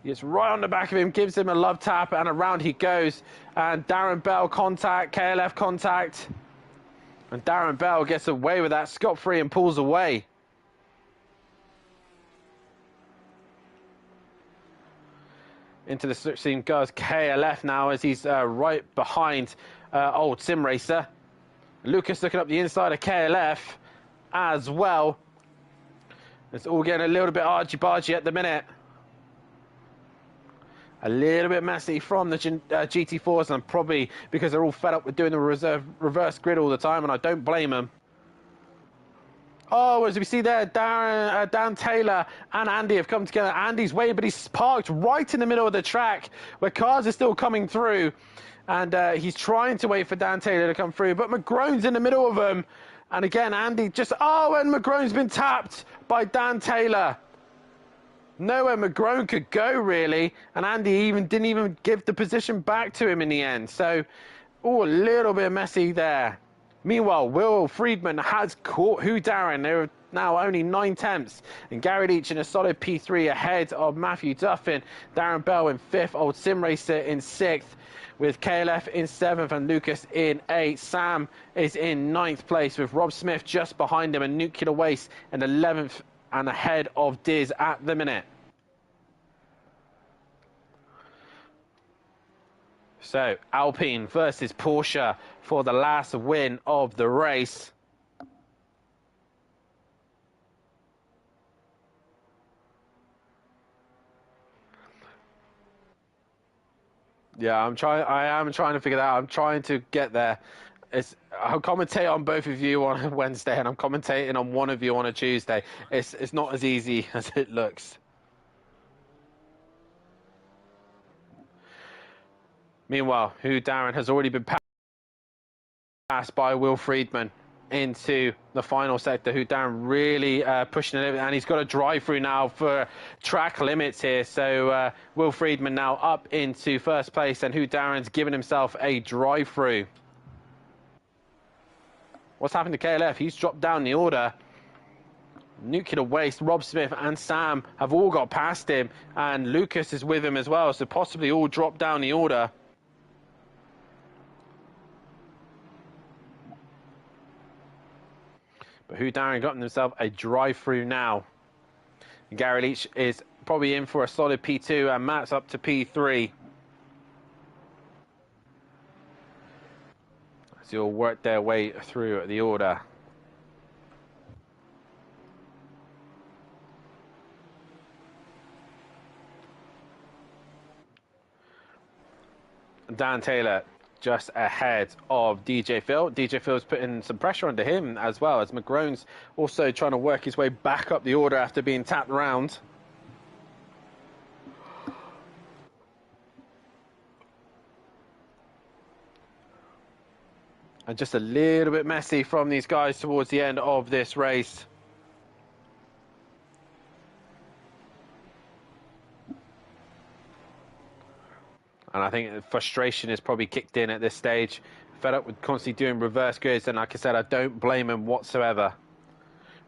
He gets right on the back of him, gives him a love tap, and around he goes. And Darren Bell contact, KLF contact. And Darren Bell gets away with that scot-free and pulls away. Into the slipstream goes KLF now as he's right behind old Sim Racer. Lucas looking up the inside of KLF as well. It's all getting a little bit argy-bargy at the minute. A little bit messy from the GT4s, and probably because they're all fed up with doing the reverse grid all the time, and I don't blame them. Oh, as we see there, Dan Taylor and Andy have come together. Andy's waiting, but he's parked right in the middle of the track where cars are still coming through. And he's trying to wait for Dan Taylor to come through, but McGrone's in the middle of them. And again, Andy just... Oh, and McGrone's been tapped by Dan Taylor. Nowhere McGrone could go, really. And Andy didn't even give the position back to him in the end. So, oh, a little bit messy there. Meanwhile, Will Friedman has caught Darren. They're now only 9 tenths. And Gary Leach in a solid P3 ahead of Matthew Duffin. Darren Bell in 5th. Old Sim Racer in 6th. With KLF in 7th and Lucas in 8th. Sam is in 9th place with Rob Smith just behind him and Nuclear Waste in 11th and ahead of Diz at the minute. So, Alpine versus Porsche for the last win of the race. Yeah, I am trying to figure that out. I'm trying to get there. I'll commentate on both of you on a Wednesday, and I'm commentating on one of you on a Tuesday. It's not as easy as it looks. Meanwhile, Darren has already been passed by Will Friedman into the final sector. Darren really pushing it, and he's got a drive through now for track limits here. So Will Friedman now up into 1st place, and Darren's given himself a drive through. What's happened to KLF? He's dropped down the order. Nuclear Waste, Rob Smith and Sam have all got past him, and Lucas is with him as well, so possibly all dropped down the order. But Darren got himself a drive-through now. Gary Leach is probably in for a solid P2, and Matt's up to P3. So you'll work their way through the order. Dan Taylor just ahead of DJ Phil. DJ Phil's putting some pressure under him as well, as McGrone's also trying to work his way back up the order after being tapped round. And just a little bit messy from these guys towards the end of this race. And I think frustration is probably kicked in at this stage. Fed up with constantly doing reverse grids, and like I said, I don't blame him whatsoever.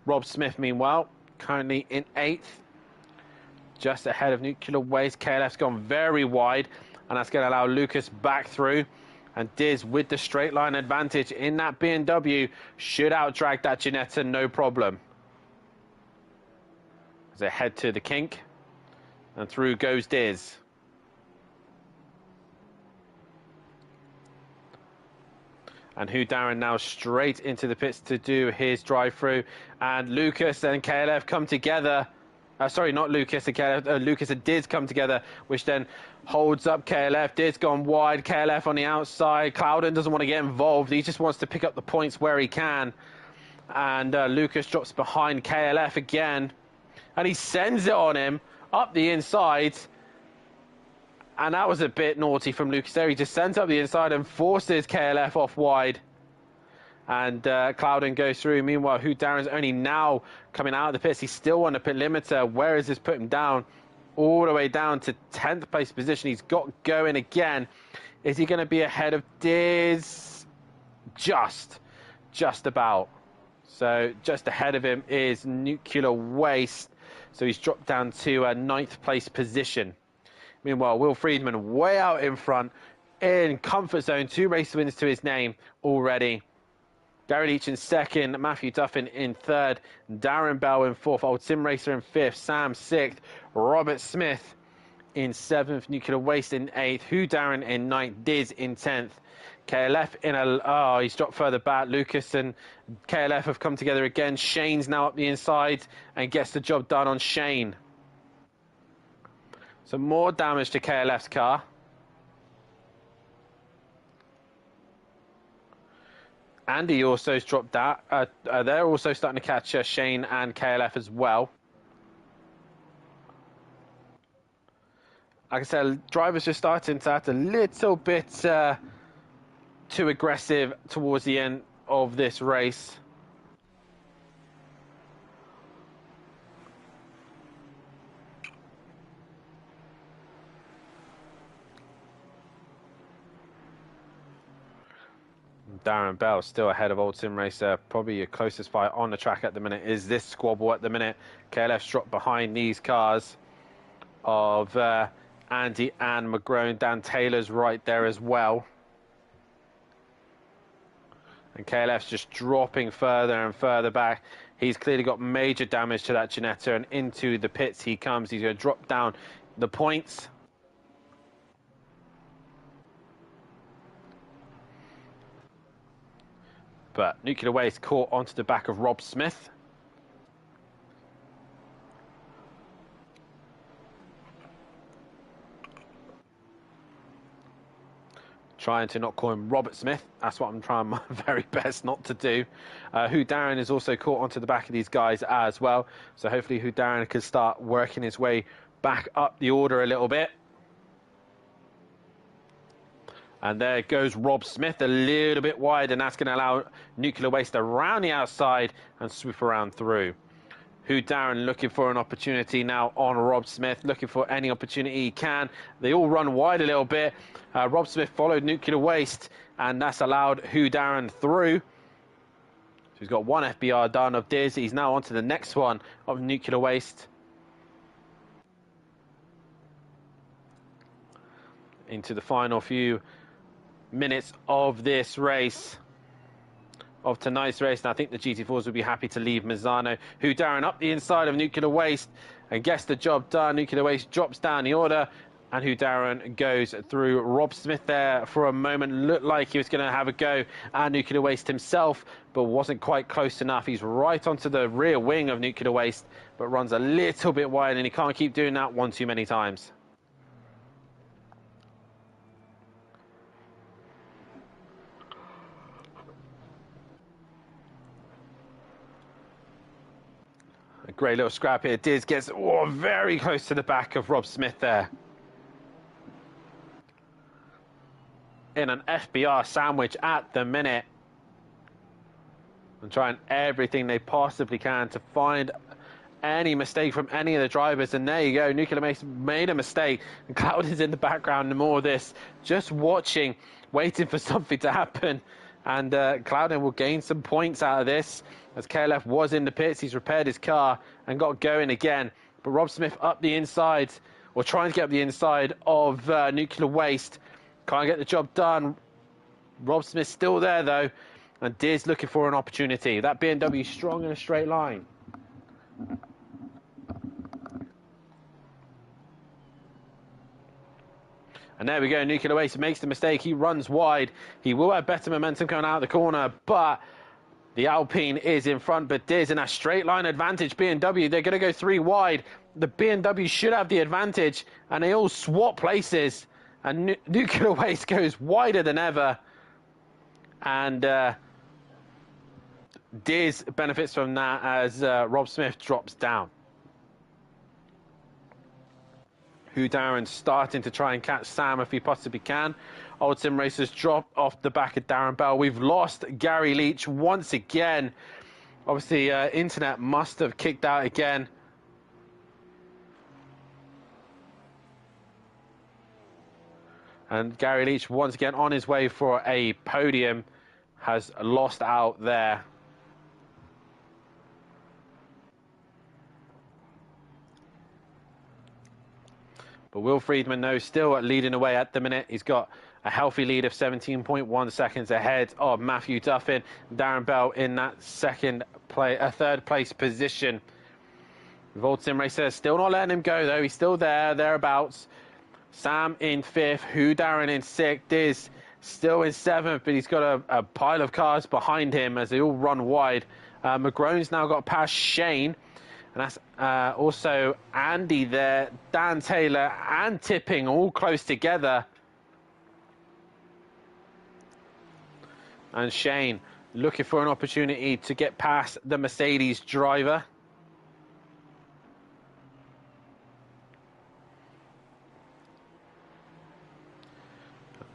Rob Smith, meanwhile, currently in 8th. Just ahead of Nuclear Waste. KLF's gone very wide, and that's going to allow Lucas back through. And Diz, with the straight line advantage in that BMW, should out-drag that Ginetta, no problem. As they head to the kink, and through goes Diz. And Darren now straight into the pits to do his drive-through. And Lucas and KLF come together. Sorry, not Lucas and KLF. Lucas and Diz come together, which then holds up KLF. Diz gone wide. KLF on the outside. Clouden doesn't want to get involved. He just wants to pick up the points where he can. And Lucas drops behind KLF again. And he sends it on him up the inside. And that was a bit naughty from Lucas there. He just sends up the inside and forces KLF off wide. And Clouden goes through. Meanwhile, Darren's only now coming out of the pits. He's still on the pit limiter. Where has this put him down? All the way down to 10th place position. He's got going again. Is he going to be ahead of Diz? Just. just about. So just ahead of him is Nuclear Waste. So he's dropped down to a 9th place position. Meanwhile, Will Friedman way out in front in comfort zone. 2 race wins to his name already. Gary Leach in 2nd, Matthew Duffin in 3rd, Darren Bell in 4th, Old Sim Racer in 5th, Sam 6th, Robert Smith in 7th, Nuclear Waste in 8th, Who Darren in 9th, Diz in 10th, KLF in he's dropped further back. Lucas and KLF have come together again. Shane's now up the inside and gets the job done on Shane. So more damage to KLF's car. Andy also has dropped that. They're also starting to catch Shane and KLF as well. Like I said, drivers just starting to act a little bit too aggressive towards the end of this race. Darren Bell still ahead of Old Sim Racer. Probably your closest fight on the track at the minute is this squabble at the minute. KLF's dropped behind these cars of Andy and McGrone. Dan Taylor's right there as well. And KLF's just dropping further and further back. He's clearly got major damage to that Ginetta, and into the pits he comes. He's going to drop down the points. But Nuclear Waste caught onto the back of Rob Smith. Trying to not call him Robert Smith. That's what I'm trying my very best not to do. Who Darren is also caught onto the back of these guys as well. So hopefully Who Darren can start working his way back up the order a little bit. And there goes Rob Smith a little bit wide, and that's going to allow Nuclear Waste around the outside and swoop around through. Who Darren looking for an opportunity now on Rob Smith, looking for any opportunity he can. They all run wide a little bit. Rob Smith followed Nuclear Waste, and that's allowed Who Darren through. So he's got one FBR done of Diz. He's now on to the next one of Nuclear Waste. Into the final few minutes of this race, of tonight's race, and I think the GT4s will be happy to leave Misano. Who Darren up the inside of Nuclear Waste and gets the job done. Nuclear Waste drops down the order, and Who Darren goes through. Rob Smith there for a moment looked like he was going to have a go at Nuclear Waste himself, but wasn't quite close enough. He's right onto the rear wing of Nuclear Waste, but runs a little bit wide, and he can't keep doing that one too many times. A great little scrap here. Diz gets very close to the back of Rob Smith there. In an FBR sandwich at the minute. And trying everything they possibly can to find any mistake from any of the drivers. And there you go. Nuclear Mason made a mistake. And Cloud is in the background and more of this. Just watching, waiting for something to happen. And Clouden will gain some points out of this, as KLF was in the pits. He's repaired his car and got going again. But Rob Smith up the inside, or trying to get up the inside of Nuclear Waste. Can't get the job done. Rob Smith still there though, and Diz looking for an opportunity. That BMW strong in a straight line. And there we go, Nuclear Waste makes the mistake. He runs wide. He will have better momentum coming out of the corner, but the Alpine is in front. But Diz in a straight line advantage. BMW, they're going to go 3 wide. The BMW should have the advantage, and they all swap places. And Nuclear Waste goes wider than ever. And Diz benefits from that as Rob Smith drops down. Who Darren's starting to try and catch Sam if he possibly can. Old Sim Racers drop off the back of Darren Bell. We've lost Gary Leach once again. Obviously, internet must have kicked out again. And Gary Leach once again on his way for a podium. has lost out there. But Will Friedman, though, still leading away at the minute. He's got a healthy lead of 17.1 seconds ahead of Matthew Duffin. Darren Bell in that third place position. Volt Sim Racer still not letting him go, though. He's still there, thereabouts. Sam in 5th, Who Darren in 6th, Diz still in 7th, but he's got a pile of cars behind him as they all run wide. McGrone's now got past Shane. And that's also Andy there, Dan Taylor and Tipping all close together. And Shane looking for an opportunity to get past the Mercedes driver.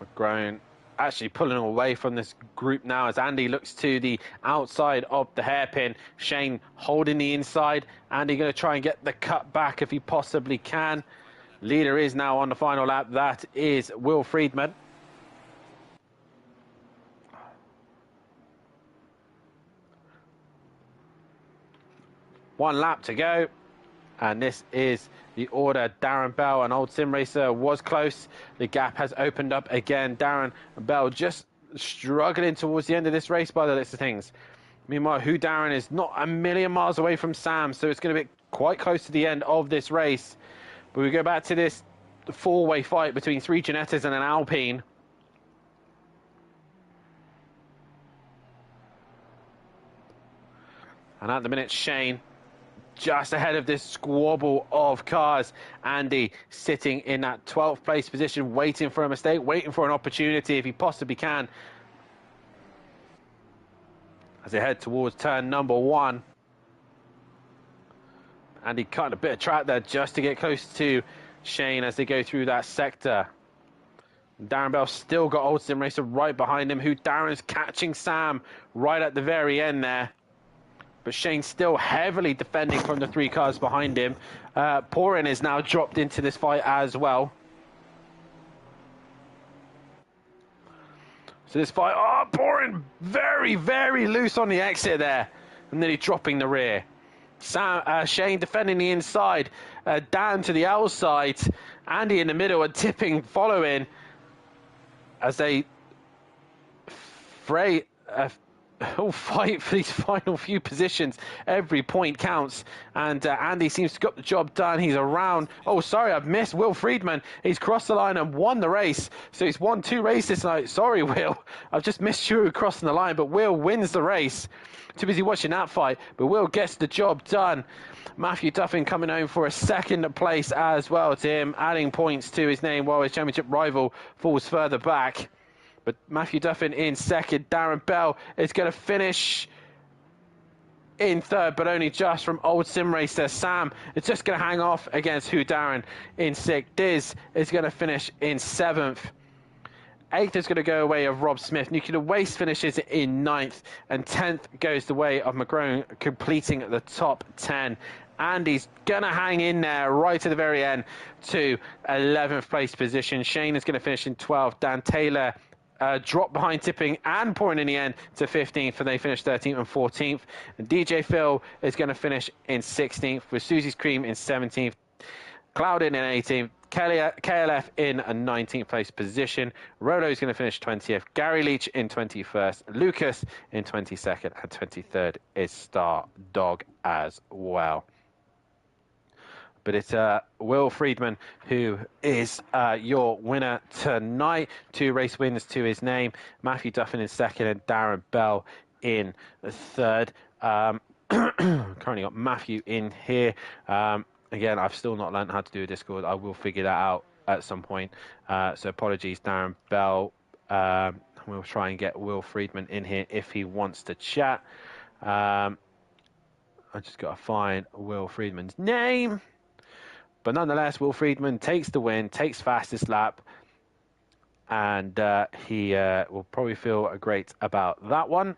McGrone actually pulling away from this group now as Andy looks to the outside of the hairpin. Shane holding the inside. Andy going to try and get the cut back if he possibly can. Leader is now on the final lap. That is Will Friedman. One lap to go. And this is the order. Darren Bell, an old sim racer, was close. The gap has opened up again. Darren Bell just struggling towards the end of this race by the looks of things. Meanwhile, Who Darren is not a million miles away from Sam, so it's going to be quite close to the end of this race. But we go back to this four-way fight between 3 Ginettas and an Alpine. And at the minute, Shane just ahead of this squabble of cars. Andy sitting in that 12th place position, waiting for a mistake, waiting for an opportunity if he possibly can. As they head towards turn number 1. Andy cut a bit of track there just to get close to Shane as they go through that sector. Darren Bell still got Old Sim Racer right behind him, Who Darren's catching Sam right at the very end there. But Shane still heavily defending from the 3 cars behind him. Porin is now dropped into this fight as well. So this fight, Porin very, very loose on the exit there. And nearly dropping the rear. Shane defending the inside, down to the outside. Andy in the middle and Tipping following as they fight for these final few positions. Every point counts, and Andy seems to got the job done. He's around. Oh, sorry, I've missed Will Friedman. He's crossed the line and won the race, so he's won 2 races tonight. Sorry, Will, I've just missed you crossing the line, but Will wins the race. Too busy watching that fight, but Will gets the job done. Matthew Duffin coming home for a 2nd place as well to him, adding points to his name while his championship rival falls further back. But Matthew Duffin in 2nd. Darren Bell is going to finish in 3rd, but only just from Old Sim Racer. Sam is just going to hang off against Who Darren in 6th. Diz is going to finish in 7th. 8th is going to go away of Rob Smith. Nuclear Waste finishes in 9th. And 10th goes the way of McGrone, completing the top 10. Andy's going to hang in there right to the very end to 11th place position. Shane is going to finish in 12th. Dan Taylor drop behind Tipping and Porin in the end to 15th, and they finish 13th and 14th. And DJ Phil is going to finish in 16th, with Susie's Cream in 17th, Cloudin in 18th, KLF in a 19th place position. Rolo is going to finish 20th, Gary Leach in 21st, Lucas in 22nd, and 23rd is Star Dog as well. But it's Will Friedman who is your winner tonight. 2 race wins to his name. Matthew Duffin in 2nd and Darren Bell in 3rd. Currently got Matthew in here. Again, I've still not learned how to do a Discord. I will figure that out at some point. So apologies, Darren Bell. We'll try and get Will Friedman in here if he wants to chat. I just got to find Will Friedman's name. But nonetheless, Will Friedman takes the win, takes fastest lap, and he will probably feel great about that one.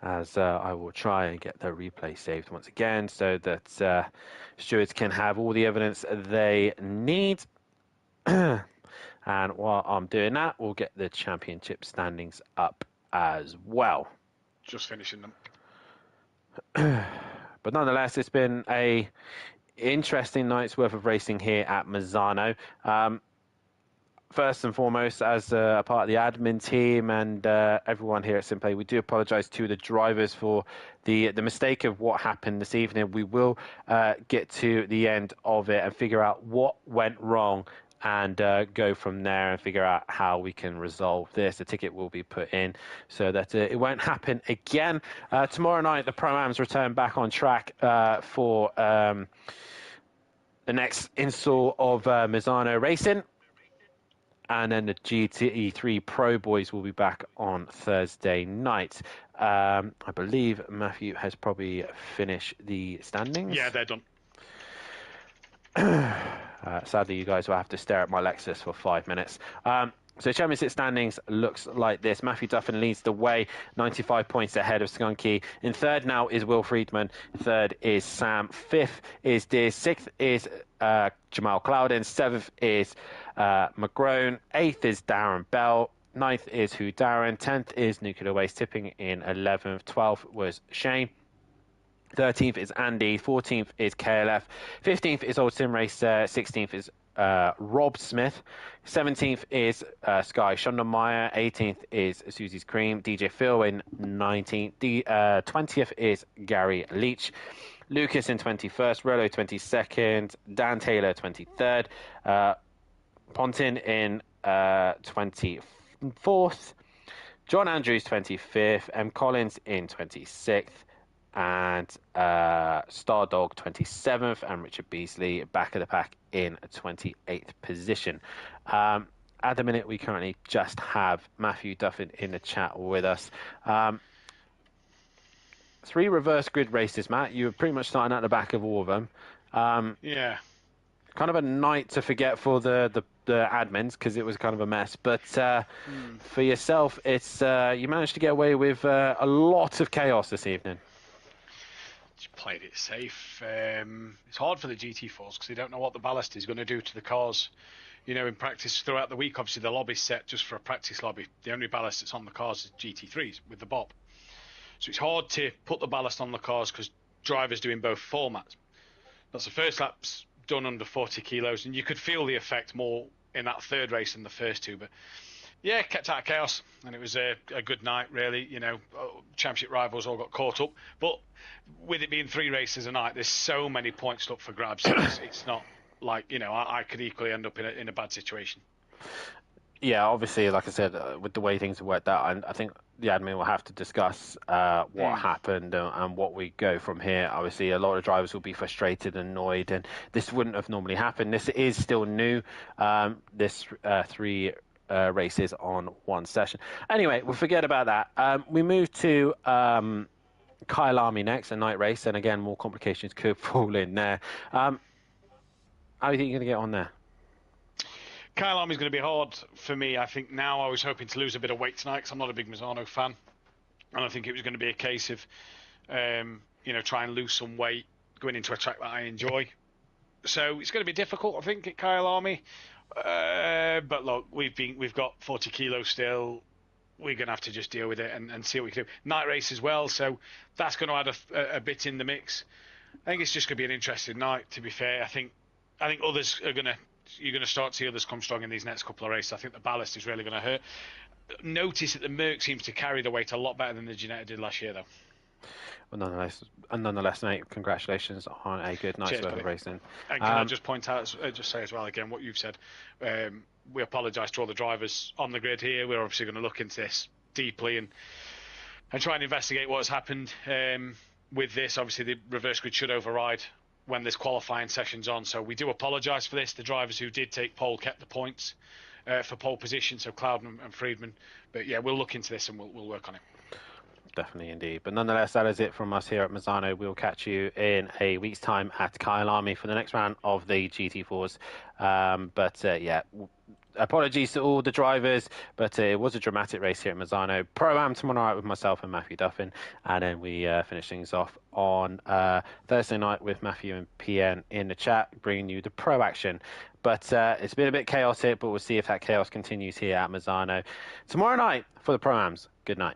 As I will try and get the replay saved once again so that stewards can have all the evidence they need. And while I'm doing that, we'll get the championship standings up as well. Just finishing them. But nonetheless, it's been a interesting night's worth of racing here at Misano. First and foremost, as a part of the admin team and everyone here at SimPlay, we do apologise to the drivers for the mistake of what happened this evening. We will get to the end of it and figure out what went wrong and go from there and figure out how we can resolve this. The ticket will be put in so that it won't happen again. Tomorrow night, the Pro-Ams return back on track for the next install of Misano Racing. And then the GT3 Pro Boys will be back on Thursday night. I believe Matthew has probably finished the standings. Yeah, they're done. Sadly, you guys will have to stare at my Lexus for 5 minutes. So championship standings looks like this. Matthew Duffin leads the way, 95 points ahead of Skunky. In third now is Will Friedman. Third is Sam. Fifth is Deers. Sixth is Jamal Clouden. Seventh is McGrone. Eighth is Darren Bell. Ninth is Hugh Darren. 10th is Nuclear Waste tipping in 11th. 12th was Shane. 13th is Andy. 14th is KLF. 15th is Old Sim Racer. 16th is Rob Smith. 17th is Sky Schondermeyer. 18th is Susie's Cream. DJ Phil in 19th. 20th is Gary Leach. Lucas in 21st. Rolo 22nd. Dan Taylor 23rd. Pontin in 24th. John Andrews 25th. M. Collins in 26th. And Stardog 27th, and Richard Beasley back of the pack in 28th position. At the minute, we currently just have Matthew Duffin in the chat with us. 3 reverse grid races, Matt. You were pretty much starting at the back of all of them. Yeah. Kind of a night to forget for the admins because it was kind of a mess. But for yourself, it's you managed to get away with a lot of chaos this evening. Played it safe. It's hard for the GT4s because they don't know what the ballast is going to do to the cars. You know, in practice throughout the week, obviously the lobby's set just for a practice lobby. The only ballast that's on the cars is GT3s with the BOP. So it's hard to put the ballast on the cars because drivers doing both formats. That's the first lap's done under 40 kilos, and you could feel the effect more in that third race than the first two. But yeah, kept out of chaos, and it was a good night, really. You know, championship rivals all got caught up. But with it being 3 races a night, there's so many points up for grabs. It's not like, you know, I could equally end up in a bad situation. Yeah, obviously, like I said, with the way things have worked out, I think the admin will have to discuss what happened and what we go from here. Obviously, a lot of drivers will be frustrated and annoyed, and this wouldn't have normally happened. This is still new, this 3 races on one session. Anyway, we'll forget about that. We move to Kyle Army next, a night race, and again, more complications could fall in there. How do you think you're going to get on there? Kyle Army's going to be hard for me. I think now I was hoping to lose a bit of weight tonight because I'm not a big Misano fan. And I think it was going to be a case of, you know, try and lose some weight going into a track that I enjoy. So it's going to be difficult, I think, at Kyle Army. But look, we've got 40 kilos still. We're going to have to just deal with it and see what we can do. Night race as well, so that's going to add a bit in the mix. I think it's just going to be an interesting night, to be fair. I think others are going to... You're going to start to see others come strong in these next couple of races. I think the ballast is really going to hurt. Notice that the Merc seems to carry the weight a lot better than the Ginetta did last year, though. Well, nonetheless, mate, congratulations on a good night's worth of racing. And can I just point out, just say as well again what you've said. We apologise to all the drivers on the grid here. We're obviously going to look into this deeply and try and investigate what has happened with this. Obviously, the reverse grid should override when there's qualifying sessions on. So we do apologise for this. The drivers who did take pole kept the points for pole position, so Clouden and Friedman. But yeah, we'll look into this and we'll work on it. Definitely indeed. But nonetheless, that is it from us here at Misano. We'll catch you in a week's time at Kyle Army for the next round of the GT4s. Yeah, apologies to all the drivers, but it was a dramatic race here at Misano. Pro-Am tomorrow night with myself and Matthew Duffin, and then we finish things off on Thursday night with Matthew and PN in the chat, bringing you the pro action. But it's been a bit chaotic, but we'll see if that chaos continues here at Misano tomorrow night for the Pro-Ams. Good night.